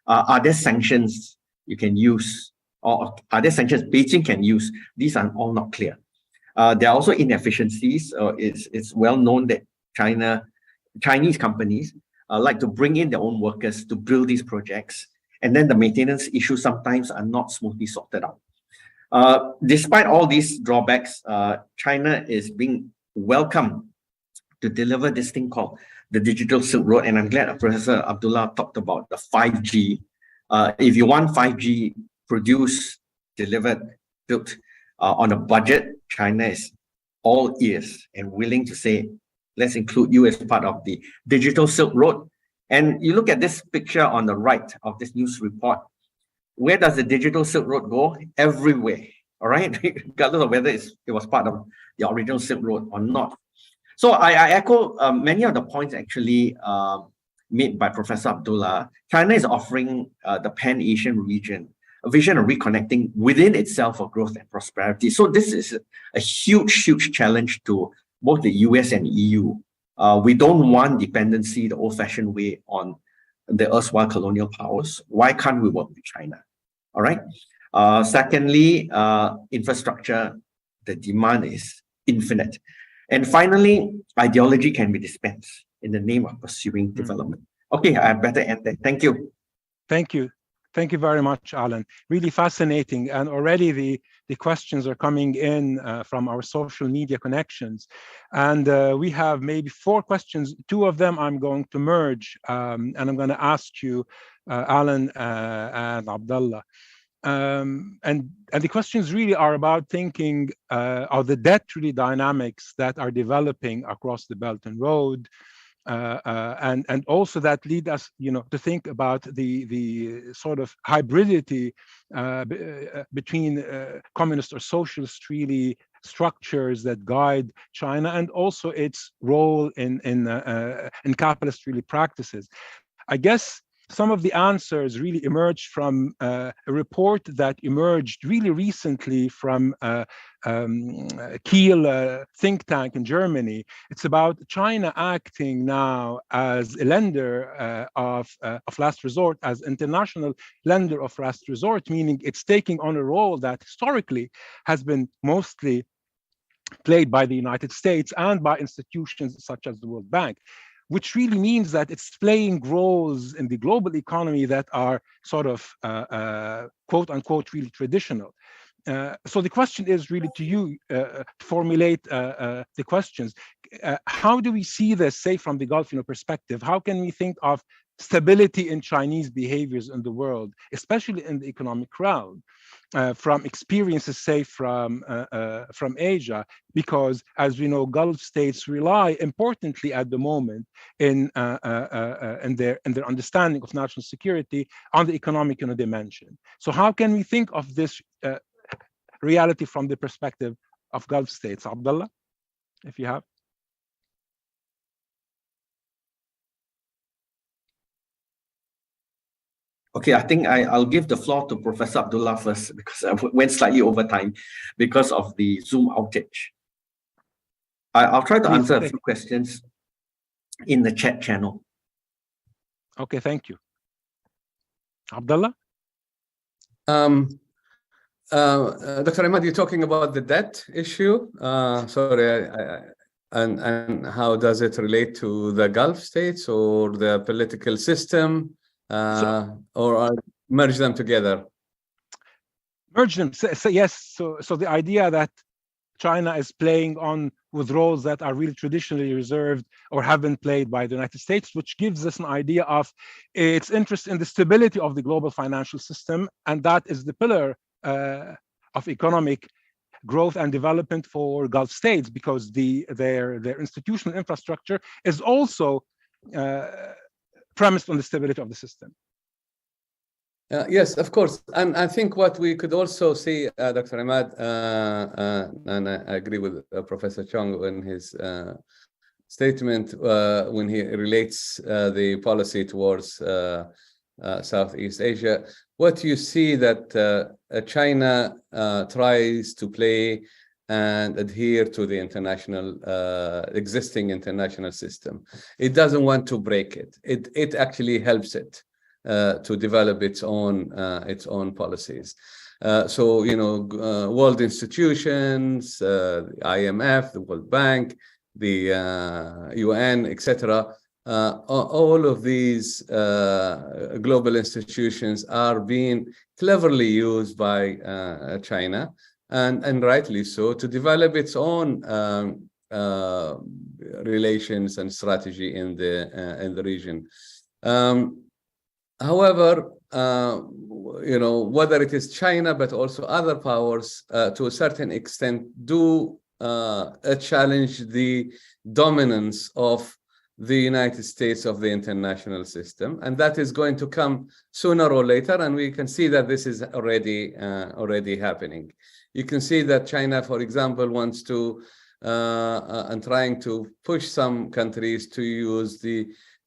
Are there sanctions you can use, or are there sanctions Beijing can use? These are all not clear. There are also inefficiencies. It's well known that Chinese companies like to bring in their own workers to build these projects, and then the maintenance issues sometimes are not smoothly sorted out. Despite all these drawbacks, China is being welcomed to deliver this thing called the Digital Silk Road, and I'm glad Professor Abdullah talked about the 5G. If you want 5G produced, delivered, built on a budget, China is all ears and willing to say, let's include you as part of the Digital Silk Road. And you look at this picture on the right of this news report. Where does the Digital Silk Road go? Everywhere, all right? Regardless of whether it was part of the original Silk Road or not. So I echo many of the points actually made by Professor Abdullah. China is offering the Pan-Asian region a vision of reconnecting within itself for growth and prosperity. So this is a huge, huge challenge to both the US and EU. We don't want dependency the old-fashioned way on the erstwhile colonial powers. Why can't we work with China? All right. Secondly, infrastructure, the demand is infinite. And finally, ideology can be dispensed in the name of pursuing development. Okay, I better end there. Thank you. Thank you. Thank you very much, Alan. Really fascinating. And already the questions are coming in from our social media connections. And we have maybe 4 questions. 2 of them I'm going to merge. And I'm going to ask you, Alan and Abdullah. And the questions really are about thinking of the debt really dynamics that are developing across the Belt and Road, and also that lead us, to think about the sort of hybridity between communist or socialist really structures that guide China, and also its role in capitalist really practices. I guess some of the answers really emerged from a report that emerged really recently from Kiel think tank in Germany. It's about China acting now as a lender of last resort, as international lender of last resort, meaning it's taking on a role that historically has been mostly played by the United States and by institutions such as the World Bank, which really means that it's playing roles in the global economy that are sort of quote unquote really traditional. So the question is really to you to formulate the questions. How do we see this, say, from the Gulf perspective? How can we think of stability in Chinese behaviors in the world, especially in the economic realm, from experiences, say, from Asia? Because, as we know, Gulf states rely importantly at the moment in their understanding of national security on the economic dimension. So how can we think of this reality from the perspective of Gulf states? Abdullah, if you have. Okay, I think I'll give the floor to Professor Abdullah first, because I went slightly over time because of the Zoom outage. I'll try to answer a few questions in the chat channel. Okay, thank you. Abdullah? Dr. Imad, you're talking about the debt issue. Sorry, and how does it relate to the Gulf states or the political system, or merge them together? Merge them. So yes. So the idea that China is playing on with roles that are really traditionally reserved or have been played by the United States, which gives us an idea of its interest in the stability of the global financial system, and that is the pillar of economic growth and development for Gulf states, because their institutional infrastructure is also premised on the stability of the system. Yes, of course. And I think what we could also see, Dr. Imad, and I agree with Professor Chong in his statement when he relates the policy towards Southeast Asia. What you see that China tries to play and adhere to the international existing international system. It doesn't want to break it. It actually helps it to develop its own policies. So, you know, world institutions, the IMF, the World Bank, the UN, etc. All of these global institutions are being cleverly used by China, and rightly so, to develop its own relations and strategy in the region. However, you know, whether it is China but also other powers, to a certain extent, do challenge the dominance of the United States of the international system, and that is going to come sooner or later. And we can see that this is already happening. You can see that China, for example, wants to and trying to push some countries to use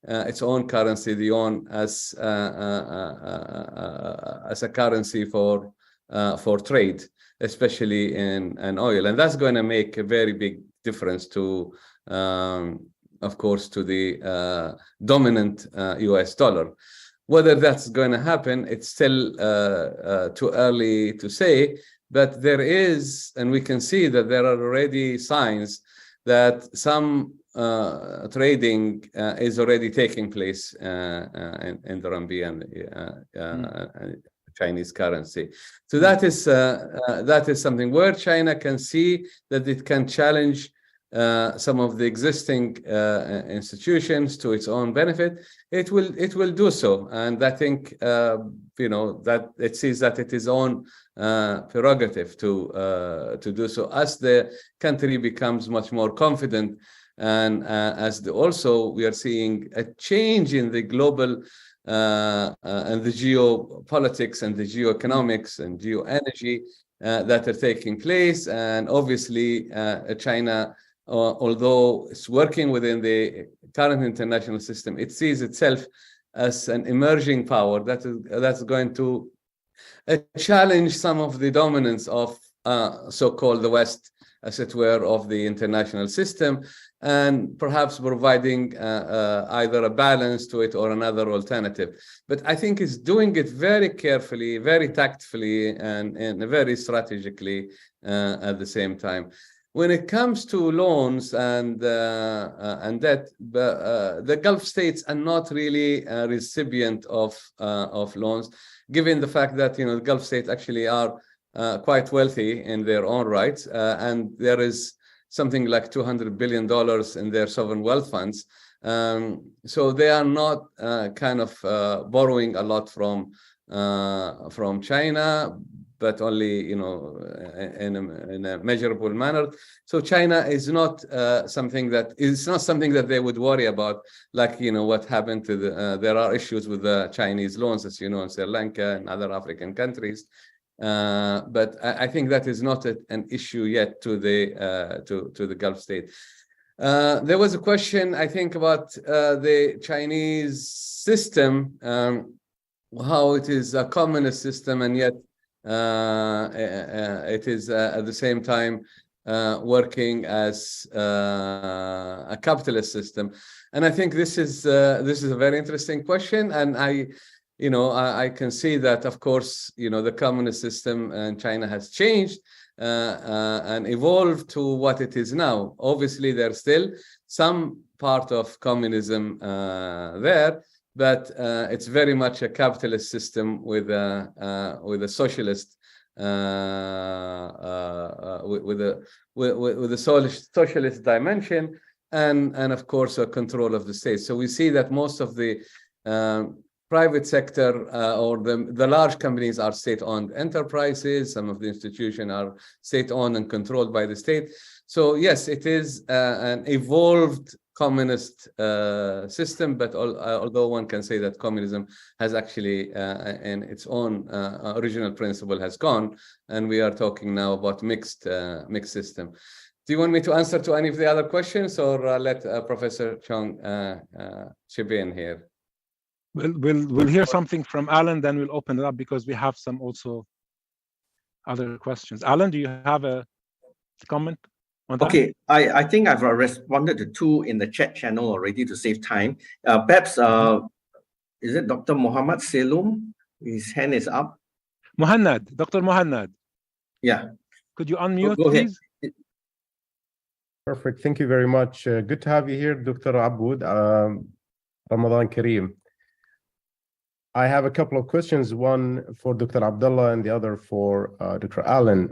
its own currency, the yuan, as a currency for trade, especially in oil, and that's going to make a very big difference to, of course, to the dominant US dollar. Whether that's going to happen, it's still too early to say, but there is, and we can see that there are already signs that some trading is already taking place in the RMB and Chinese currency. So that is something where China can see that it can challenge some of the existing institutions to its own benefit. It will do so, and I think you know, that it sees that it is own prerogative to do so as the country becomes much more confident, and also we are seeing a change in the global and the geopolitics and the geoeconomics and geoenergy that are taking place. And obviously China, although it's working within the current international system, it sees itself as an emerging power that's going to challenge some of the dominance of so-called the West, as it were, of the international system, and perhaps providing either a balance to it or another alternative. But I think it's doing it very carefully, very tactfully, and very strategically at the same time. When it comes to loans and debt, the Gulf states are not really a recipient of loans, given the fact that the Gulf states actually are quite wealthy in their own right, and there is something like $200 billion in their sovereign wealth funds. So they are not kind of borrowing a lot from China, but only in a measurable manner. So China is not something that they would worry about, like what happened to there are issues with the Chinese loans, as you know, in Sri Lanka and other African countries. But I think that is not an issue yet to the Gulf state. There was a question, I think, about the Chinese system, how it is a communist system, and yet it is at the same time working as a capitalist system. And I think this is a very interesting question, and I can see that, of course, the communist system in China has changed and evolved to what it is now. Obviously, there's still some part of communism there, but it's very much a capitalist system with a socialist with a socialist dimension, and of course a control of the state. So we see that most of the private sector or the large companies are state-owned enterprises. Some of the institutions are state-owned and controlled by the state. So yes, it is an evolved communist system, but although one can say that communism has actually in its own original principle has gone, and we are talking now about mixed system. Do you want me to answer to any of the other questions, or let Professor Chong chip in here? We'll hear something from Alan, then we'll open it up because we have some also other questions. Alan, do you have a comment on that? Okay, I think I've responded to two in the chat channel already to save time. Perhaps, is it Dr. Muhammad Selum? His hand is up. Muhannad, Dr. Muhannad. Yeah. Could you unmute, Go ahead. please? Perfect. Thank you very much. Good to have you here, Dr. Baabood. Ramadan Kareem. I have a couple of questions, one for Dr. Abdullah and the other for Dr. Allen.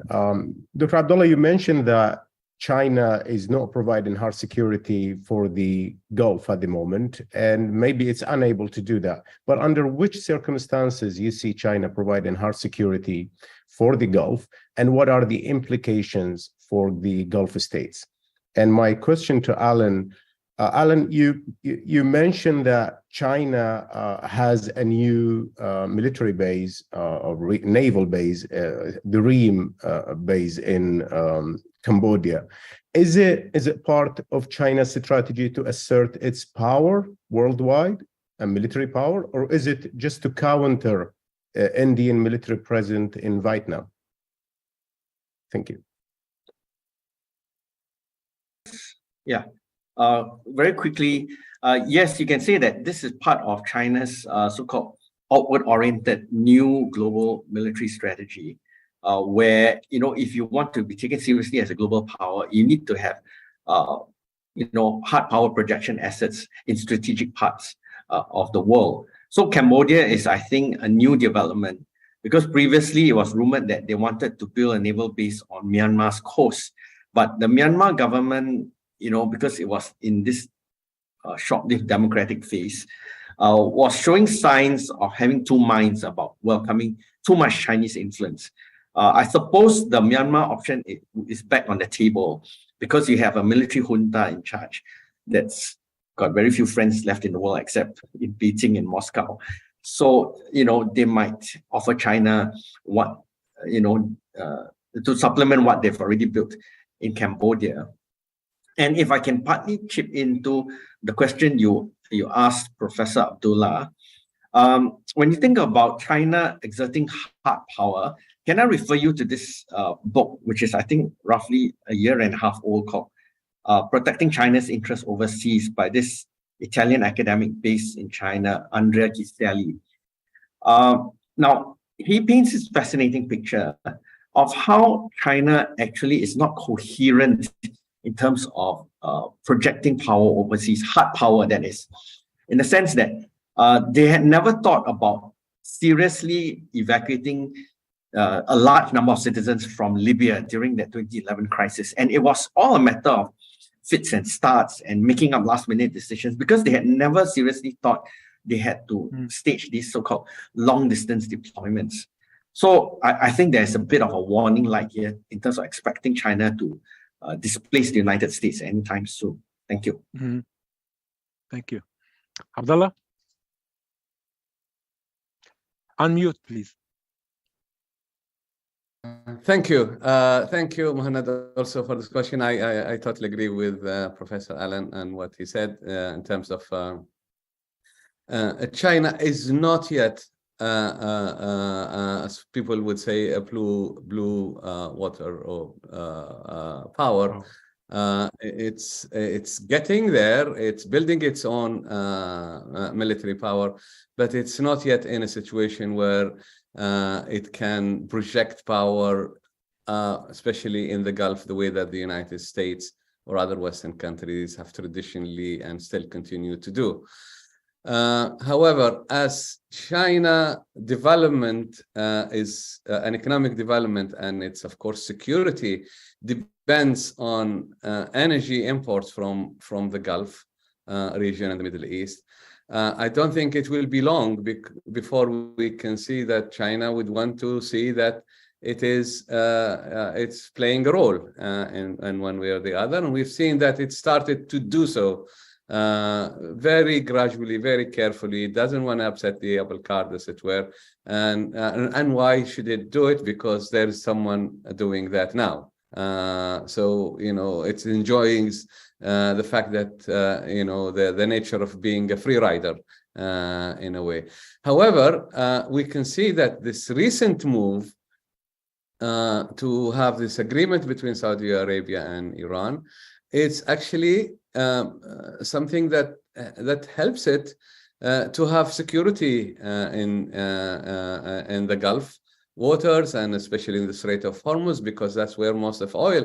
Dr. Abdullah, you mentioned that China is not providing hard security for the Gulf at the moment, and maybe it's unable to do that. But under which circumstances you see China providing hard security for the Gulf, and what are the implications for the Gulf states? And my question to Allen, Alan, you mentioned that China has a new military base, or naval base, the Reem base in Cambodia. Is it part of China's strategy to assert its power worldwide, a military power, or is it just to counter Indian military presence in Vietnam? Thank you. Yeah. Very quickly, yes, you can say that this is part of China's so-called outward-oriented new global military strategy, where, if you want to be taken seriously as a global power, you need to have, hard power projection assets in strategic parts of the world. So Cambodia is, I think, a new development, because previously it was rumored that they wanted to build a naval base on Myanmar's coast, but the Myanmar government, because it was in this short-lived democratic phase, was showing signs of having two minds about welcoming too much Chinese influence. I suppose the Myanmar option is back on the table because you have a military junta in charge that's got very few friends left in the world except in Beijing and Moscow. So, they might offer China what, to supplement what they've already built in Cambodia. And if I can partly chip into the question you asked, Professor Abdullah, when you think about China exerting hard power, can I refer you to this book, which is, I think, roughly a year and a half old, called Protecting China's Interests Overseas by this Italian academic based in China, Andrea Chiselli. Now, he paints this fascinating picture of how China actually is not coherent in terms of projecting power overseas, hard power that is, in the sense that they had never thought about seriously evacuating a large number of citizens from Libya during that 2011 crisis. And it was all a matter of fits and starts and making up last-minute decisions, because they had never seriously thought they had to stage these so-called long-distance deployments. So I think there's a bit of a warning light here in terms of expecting China to displace the United States anytime soon. Thank you. Thank you. Abdullah? Unmute, please. Thank you. Thank you, Mohamed, also for this question. I totally agree with Professor Allen and what he said in terms of China is not yet, as people would say, a blue water or power. It's getting there. It's building its own military power, but it's not yet in a situation where it can project power, especially in the Gulf, the way that the United States or other Western countries have traditionally and still continue to do. However, as China development is an economic development, and it's of course security depends on energy imports from the Gulf region and the Middle East. I don't think it will be long before we can see that China would want to see that it is it's playing a role in one way or the other, and we've seen that it started to do so very gradually, very carefully. It doesn't want to upset the apple cart, as it were, and why should it do it? Because there is someone doing that now. So it's enjoying the fact that the nature of being a free rider in a way. However, we can see that this recent move to have this agreement between Saudi Arabia and Iran, it's actually something that helps it to have security in the Gulf waters, and especially in the Strait of Hormuz, because that's where most of oil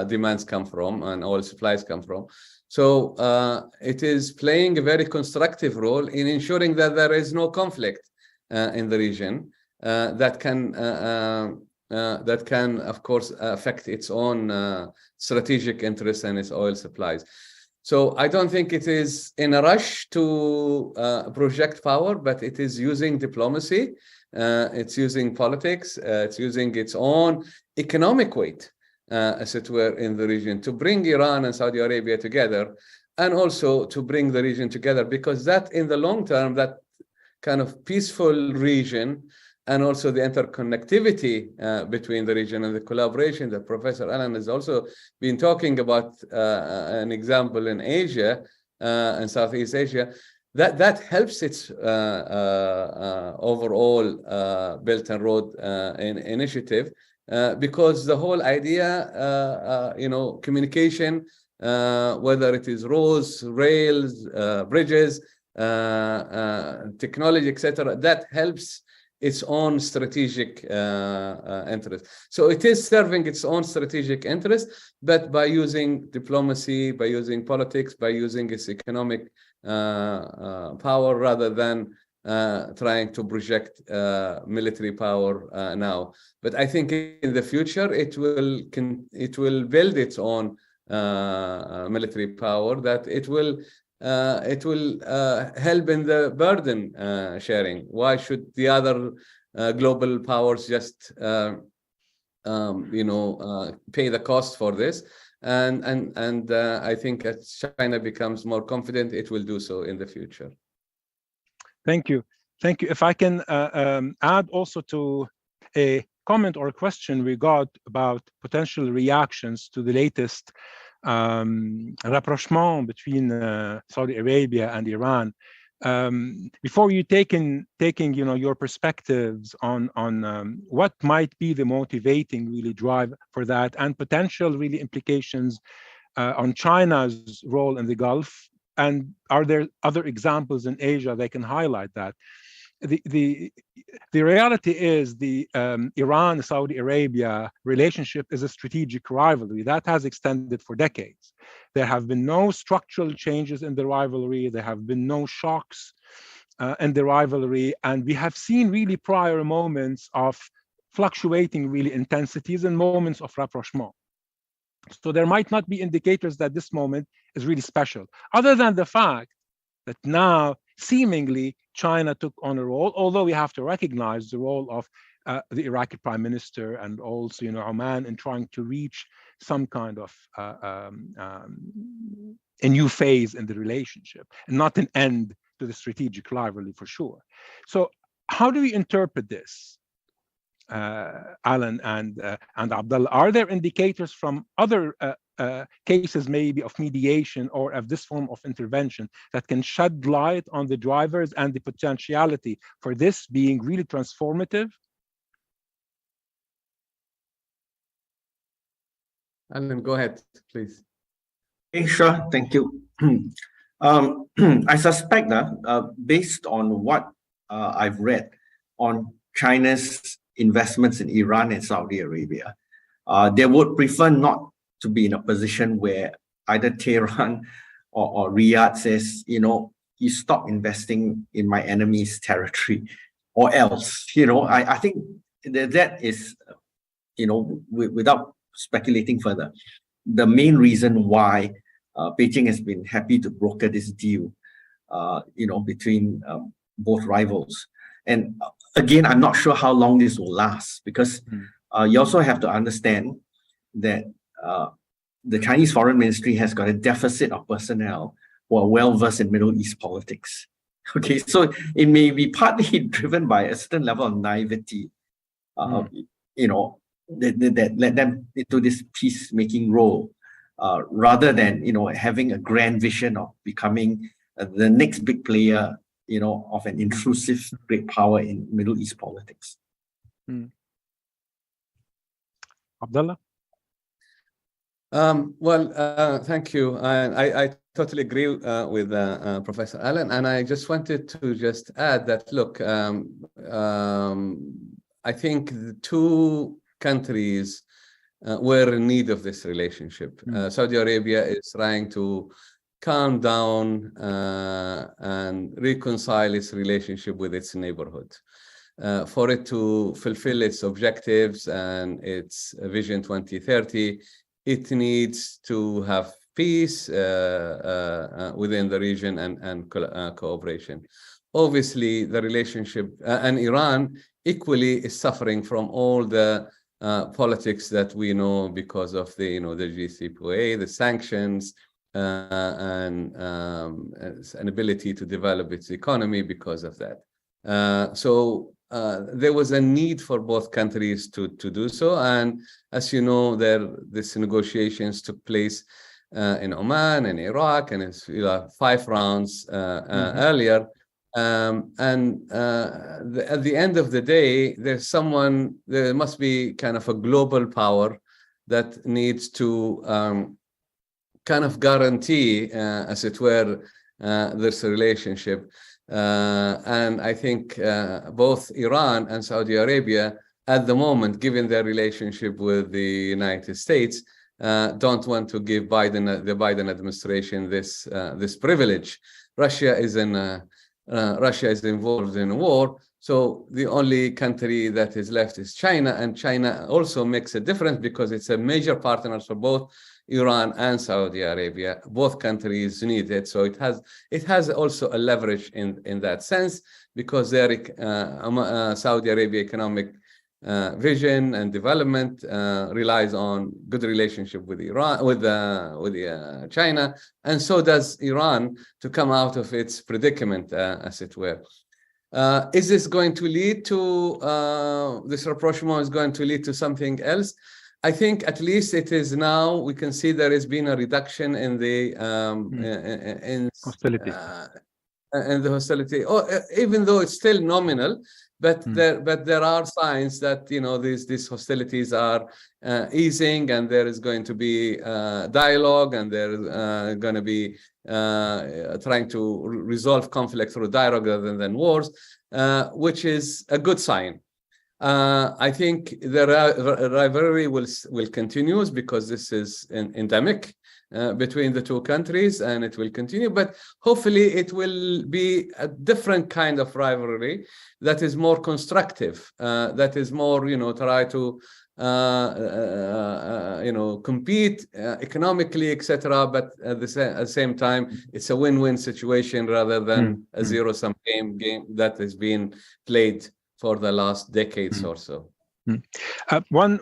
demands come from and oil supplies come from. So it is playing a very constructive role in ensuring that there is no conflict in the region that can, of course, affect its own strategic interests and its oil supplies. So I don't think it is in a rush to project power, but it is using diplomacy. It's using politics. It's using its own economic weight, as it were, in the region to bring Iran and Saudi Arabia together, and also to bring the region together, because that, in the long term, that kind of peaceful region, and also the interconnectivity between the region and the collaboration that Professor Allen has also been talking about, an example in Asia and Southeast Asia, that helps its overall Belt and Road initiative, because the whole idea, communication, whether it is roads, rails, bridges, technology, etc., that helps its own strategic interest. So it is serving its own strategic interest, but by using diplomacy, by using politics, by using its economic power, rather than trying to project military power now. But I think in the future it will build its own military power, that it will help in the burden sharing. Why should the other global powers just pay the cost for this? And I think as China becomes more confident, it will do so in the future. Thank you. Thank you. If I can add also to a comment or a question we got about potential reactions to the latest rapprochement between Saudi Arabia and Iran. before you taking your perspectives on what might be the motivating really drive for that and potential really implications on China's role in the Gulf, and are there other examples in Asia that can highlight that? The reality is the Iran-Saudi Arabia relationship is a strategic rivalry that has extended for decades. There have been no structural changes in the rivalry. There have been no shocks in the rivalry. And we have seen really prior moments of fluctuating really intensities and moments of rapprochement. So there might not be indicators that this moment is really special, other than the fact that now seemingly China took on a role, although we have to recognize the role of the Iraqi prime minister and also Oman in trying to reach some kind of a new phase in the relationship and not an end to the strategic rivalry for sure. So how do we interpret this? Alan and Abdullah, are there indicators from other cases maybe of mediation or of this form of intervention that can shed light on the drivers and the potentiality for this being really transformative? Alan, go ahead, please. Okay, sure, thank you. I suspect that based on what I've read on China's investments in Iran and Saudi Arabia, they would prefer not to be in a position where either Tehran or Riyadh says, you stop investing in my enemy's territory, or else, I think that is, without speculating further, the main reason why Beijing has been happy to broker this deal, between both rivals. And again, I'm not sure how long this will last, because you also have to understand that the Chinese Foreign Ministry has got a deficit of personnel who are well-versed in Middle East politics. Okay, so it may be partly driven by a certain level of naivety, that led them into this peacemaking role, rather than, having a grand vision of becoming the next big player, of an intrusive great power in Middle East politics. Abdullah? Thank you. I totally agree with Professor Allen, and I just wanted to just add that, look, I think the two countries were in need of this relationship. Saudi Arabia is trying to calm down and reconcile its relationship with its neighborhood. For it to fulfill its objectives and its Vision 2030, it needs to have peace within the region and cooperation. Obviously, the relationship and Iran equally is suffering from all the politics that we know because of the the JCPOA, the sanctions, and an ability to develop its economy because of that. So there was a need for both countries to do so, and as you know, these negotiations took place in Oman and Iraq, and it's 5 rounds earlier. At the end of the day, there must be kind of a global power that needs to kind of guarantee, as it were, this relationship. And I think both Iran and Saudi Arabia, at the moment, given their relationship with the United States, don't want to give the Biden administration this privilege. Russia is involved in a war, so the only country that is left is China, and China also makes a difference because it's a major partner for both Iran and Saudi Arabia. Both countries need it, so it has also a leverage in that sense, because their Saudi Arabia economic vision and development relies on good relationship with Iran, with China, and so does Iran, to come out of its predicament, as it were. Is this going to lead to this rapprochement is going to lead to something else? I think at least it is now. We can see there has been a reduction in the hostility. and the hostility, even though it's still nominal, but there are signs that these hostilities are easing, and there is going to be dialogue, and they're going to be trying to resolve conflict through dialogue rather than wars, which is a good sign. I think the rivalry will continue because this is endemic between the two countries, and it will continue. But hopefully, it will be a different kind of rivalry that is more constructive, that is more, try to compete economically, etc. But at the same time, it's a win-win situation rather than a zero-sum game that has been played for the last decades or so. One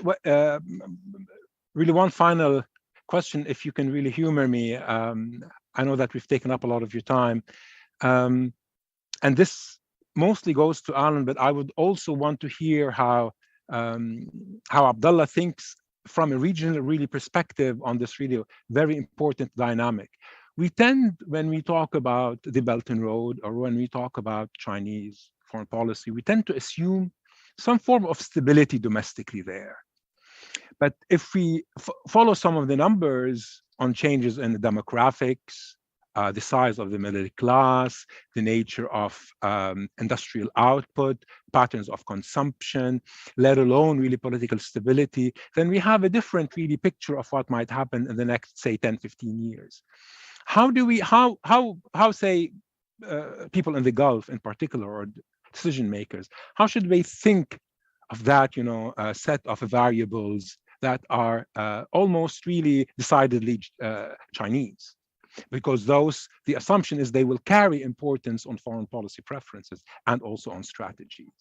final question, if you can really humor me. I know that we've taken up a lot of your time, and this mostly goes to Alan, but I would also want to hear how Abdullah thinks from a regional perspective on this really very important dynamic. We tend, when we talk about the Belt and Road, or when we talk about Chinese foreign policy, we tend to assume some form of stability domestically there. But if we follow some of the numbers on changes in the demographics, the size of the middle class, the nature of industrial output, patterns of consumption, let alone really political stability, then we have a different really picture of what might happen in the next, say, 10, 15 years. How say people in the Gulf in particular, or decision makers, how should they think of that, set of variables that are almost really decidedly Chinese? Because the assumption is they will carry importance on foreign policy preferences and also on strategies.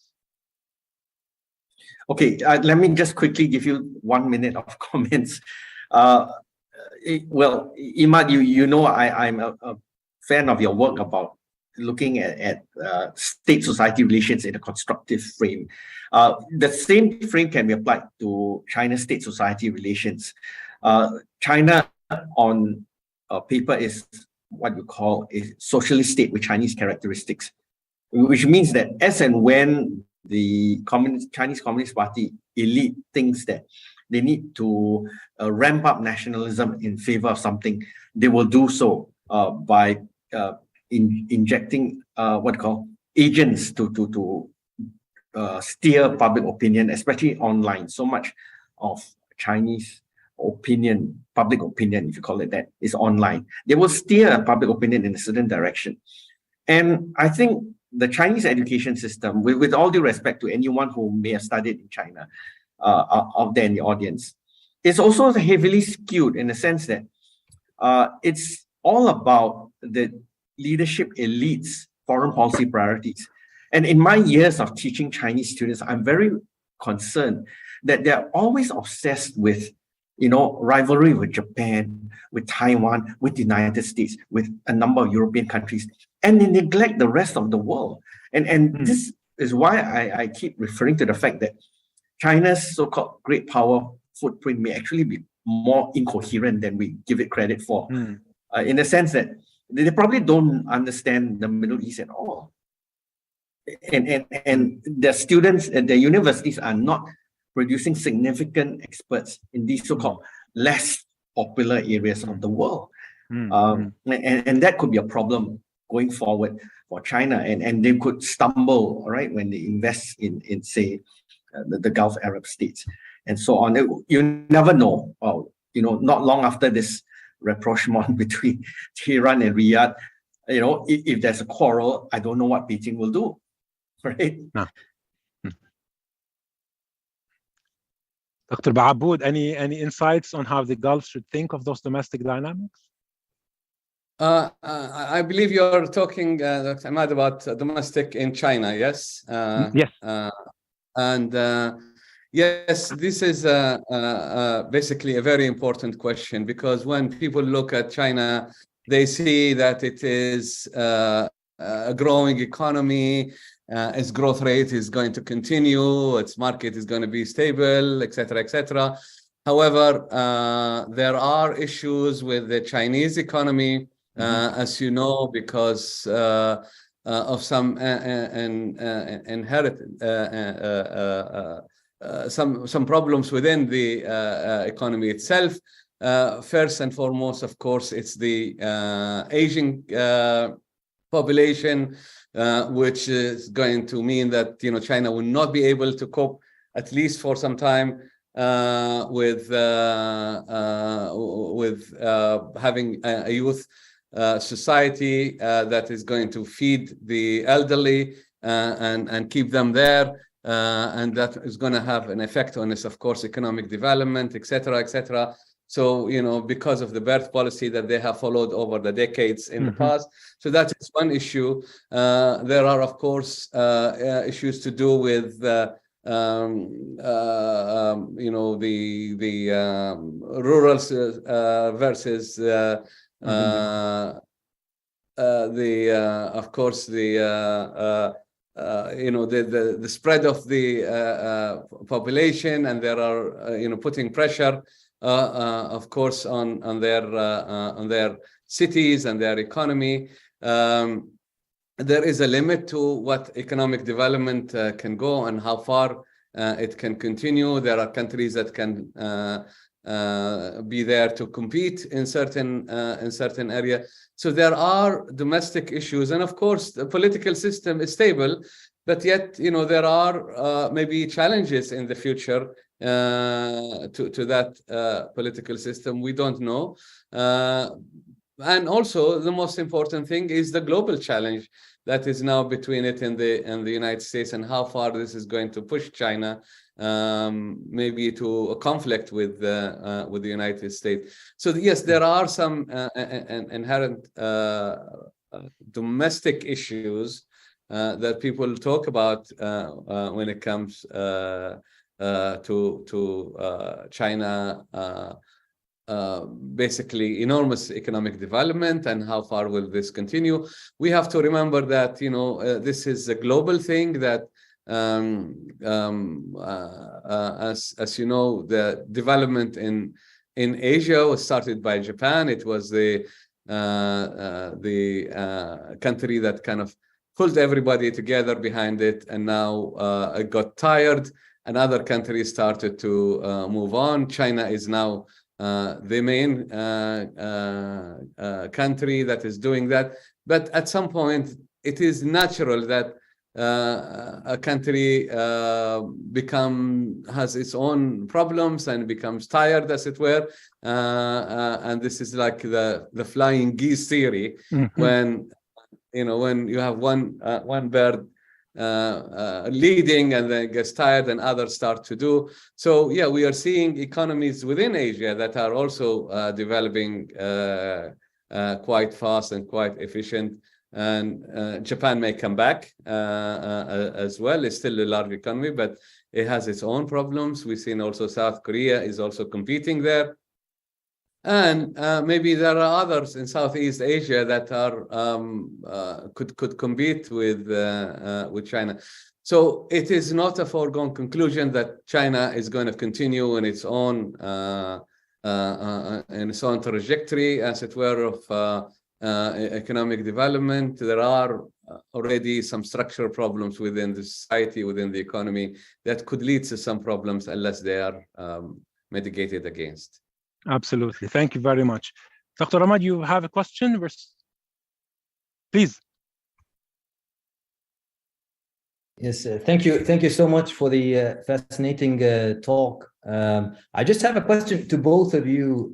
Okay, let me just quickly give you 1 minute of comments. Well, Imad, I'm a fan of your work about looking at state-society relations in a constructive frame. The same frame can be applied to China state-society relations. China on paper is what you call a socialist state with Chinese characteristics, which means that as and when the Chinese Communist Party elite thinks that they need to ramp up nationalism in favor of something, they will do so by injecting what you call agents to steer public opinion, especially online. So much of Chinese opinion, public opinion, if you call it that, is online. They will steer public opinion in a certain direction. And I think the Chinese education system, with all due respect to anyone who may have studied in China out there in the audience, is also heavily skewed in the sense that it's all about the leadership elites' foreign policy priorities. And in my years of teaching Chinese students, I'm very concerned that they're always obsessed with, rivalry with Japan, with Taiwan, with the United States, with a number of European countries, and they neglect the rest of the world. And this is why I keep referring to the fact that China's so-called great power footprint may actually be more incoherent than we give it credit for, in the sense that they probably don't understand the Middle East at all. And their students at their universities are not producing significant experts in these so-called less popular areas of the world. And that could be a problem going forward for China. And they could stumble, right, when they invest in say, the Gulf Arab states and so on. You never know. Not long after this rapprochement between Tehran and Riyadh, if there's a quarrel, I don't know what Beijing will do, right? No. Dr. Baabood, any insights on how the Gulf should think of those domestic dynamics? I believe you're talking, Dr. Imad, about domestic in China, yes? Yes. Yes, this is basically a very important question, because when people look at China, they see that it is a growing economy, its growth rate is going to continue, its market is going to be stable, etc., etc. However, there are issues with the Chinese economy, as you know, because some inherent some problems within the economy itself. First and foremost, of course, it's the aging population, which is going to mean that China will not be able to cope, at least for some time, with having a youth society that is going to feed the elderly and keep them there, and that is going to have an effect on this, of course, economic development, etc., etc. So, because of the birth policy that they have followed over the decades in the past. So that is one issue. There are, of course, issues to do with the rural versus of course, the spread of the population, and there are putting pressure, of course, on their cities and their economy. There is a limit to what economic development can go and how far it can continue. There are countries that can be there to compete in certain area. So there are domestic issues, and of course the political system is stable, but yet there are maybe challenges in the future to that political system. We don't know. And also the most important thing is the global challenge that is now between it and the United States, and how far this is going to push China maybe to a conflict with the United States. So yes, there are some inherent domestic issues that people talk about when it comes to China. Basically enormous economic development, and how far will this continue? We have to remember that this is a global thing, that as you know, the development in Asia was started by Japan. It was the country that kind of pulled everybody together behind it, and now it got tired, and other countries started to move on. China is now the main country that is doing that. But at some point, it is natural that a country has its own problems and becomes tired, as it were. And this is like the flying geese theory, when you have one bird leading and then gets tired and others start to do. So yeah, we are seeing economies within Asia that are also developing quite fast and quite efficient. And Japan may come back as well. It's still a large economy, but it has its own problems. We've seen also South Korea is also competing there. And maybe there are others in Southeast Asia that are could compete with China. So it is not a foregone conclusion that China is going to continue in its own trajectory, as it were, of economic development. There are already some structural problems within the society, within the economy, that could lead to some problems unless they are mitigated against. Absolutely. Thank you very much. Dr. Imad, you have a question? Please. Yes, thank you. Thank you so much for the fascinating talk. I just have a question to both of you,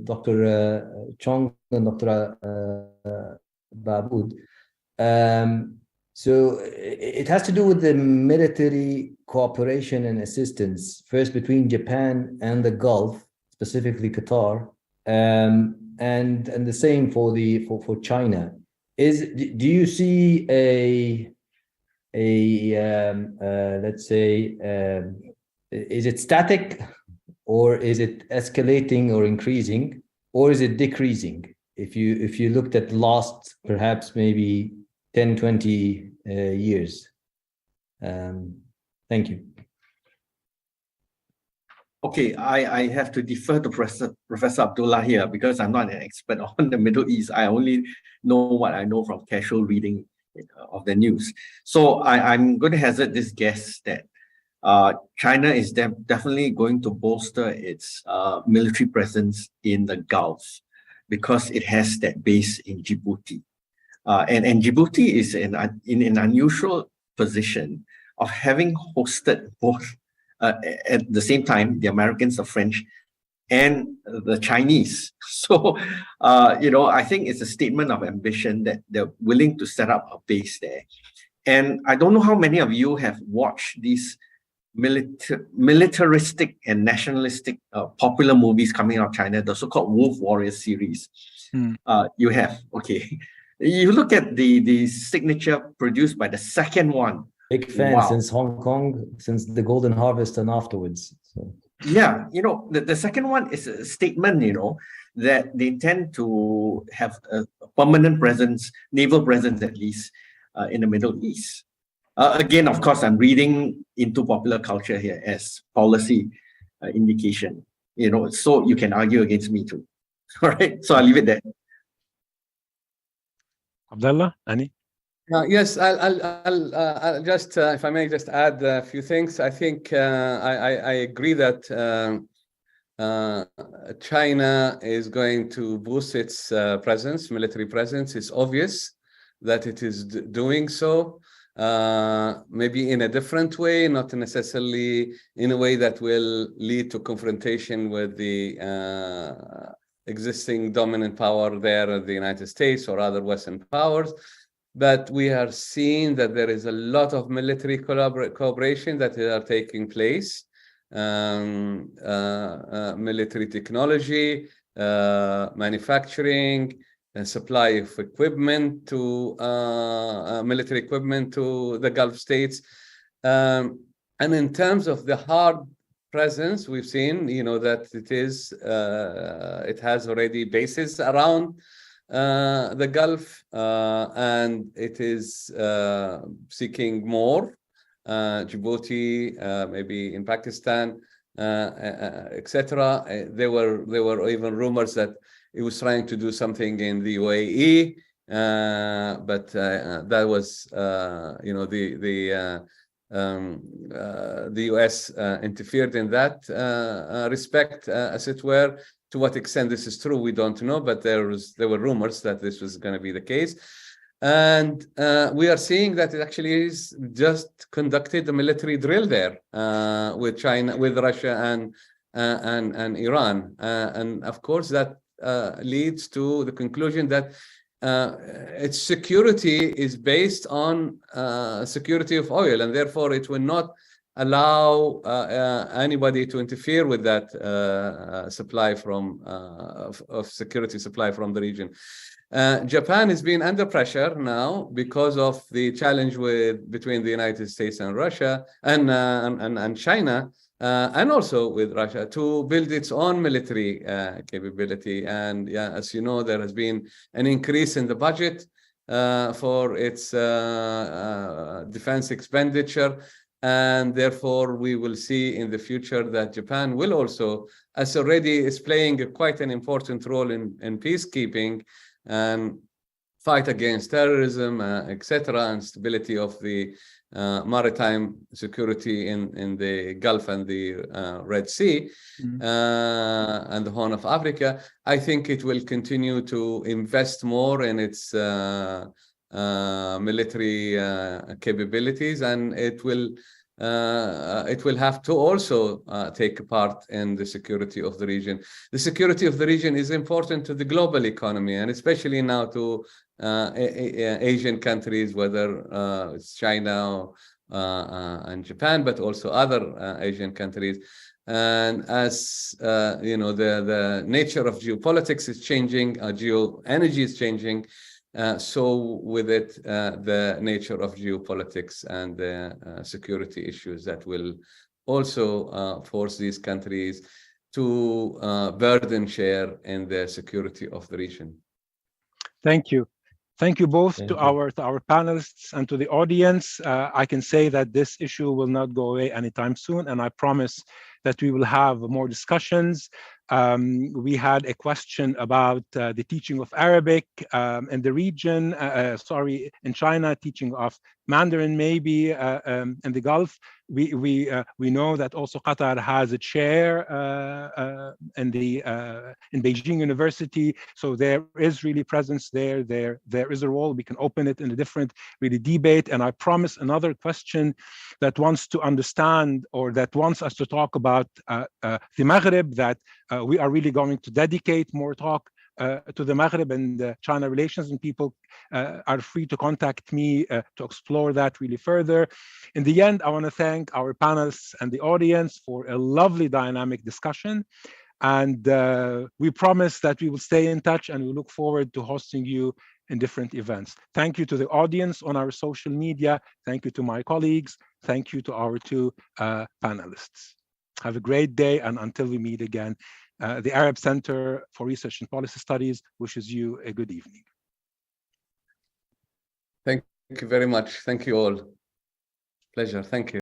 Dr. Chong and Dr. Baabood. So it has to do with the military cooperation and assistance, first between Japan and the Gulf, specifically Qatar, and the same for China. Do you see let's say, is it static, or is it escalating or increasing, or is it decreasing? If you looked at last perhaps maybe 10, 20 years. Thank you. Okay, I have to defer to Professor Abdullah here, because I'm not an expert on the Middle East. I only know what I know from casual reading of the news. So I'm going to hazard this guess that China is definitely going to bolster its military presence in the Gulf because it has that base in Djibouti. And Djibouti is in an unusual position of having hosted both at the same time, the Americans, the French, and the Chinese. So, I think it's a statement of ambition that they're willing to set up a base there. And I don't know how many of you have watched these militaristic and nationalistic popular movies coming out of China, the so-called Wolf Warrior series. You have, okay. You look at the signature produced by the second one. Big fan since Hong Kong, since the Golden Harvest and afterwards. So. Yeah, the second one is a statement, that they intend to have a permanent presence, naval presence at least, in the Middle East. Again, of course, I'm reading into popular culture here as policy indication, so you can argue against me too. All right, so I'll leave it there. Abdullah, Ani? Yes, I'll just, if I may just add a few things. I think I agree that China is going to boost its military presence. It's obvious that it is doing so, maybe in a different way, not necessarily in a way that will lead to confrontation with the existing dominant power there, the United States or other Western powers. But we are seeing that there is a lot of military cooperation that are taking place, military technology, manufacturing, and supply of equipment to military equipment to the Gulf states. And in terms of the hard presence, we've seen, that it has already bases around the Gulf, and it is seeking more. Djibouti, maybe in Pakistan, etc. There were even rumors that it was trying to do something in the UAE, but that was, the US interfered in that respect, as it were. To what extent this is true, we don't know, but there were rumors that this was going to be the case. And we are seeing that it actually is just conducted a military drill there with China, with Russia and Iran. And of course, that leads to the conclusion that its security is based on security of oil, and therefore it will not allow anybody to interfere with that supply from of security supply from the region. Japan is being under pressure now because of the challenge between the United States and Russia and China, and also with Russia, to build its own military capability. And as you know, there has been an increase in the budget for its defense expenditure. And therefore, we will see in the future that Japan will also, as already is playing quite an important role in peacekeeping and fight against terrorism, etc., and stability of the maritime security in the Gulf and the Red Sea, and the Horn of Africa. I think it will continue to invest more in its military capabilities, and it will have to also take part in the security of the region. The security of the region is important to the global economy, and especially now to Asian countries, whether it's China and Japan, but also other Asian countries. And as the nature of geopolitics is changing, geoenergy is changing. So with it, the nature of geopolitics and the security issues that will also force these countries to burden share in the security of the region. Thank you. Thank you both to our panelists and to the audience. I can say that this issue will not go away anytime soon, and I promise that we will have more discussions We had a question about the teaching of Arabic in the region, in China, teaching of Mandarin maybe in the Gulf. We know that also Qatar has a chair in Beijing University, so there is really presence there. There is a role. We can open it in a different really debate. And I promise another question that wants to understand or that wants us to talk about the Maghreb, that we are really going to dedicate more talk to the Maghreb and China relations, and people are free to contact me to explore that really further. In the end, I want to thank our panelists and the audience for a lovely dynamic discussion. And we promise that we will stay in touch, and we look forward to hosting you in different events. Thank you to the audience on our social media. Thank you to my colleagues. Thank you to our two panelists. Have a great day, and until we meet again, the Arab Center for Research and Policy Studies wishes you a good evening. Thank you very much. Thank you all. Pleasure. Thank you.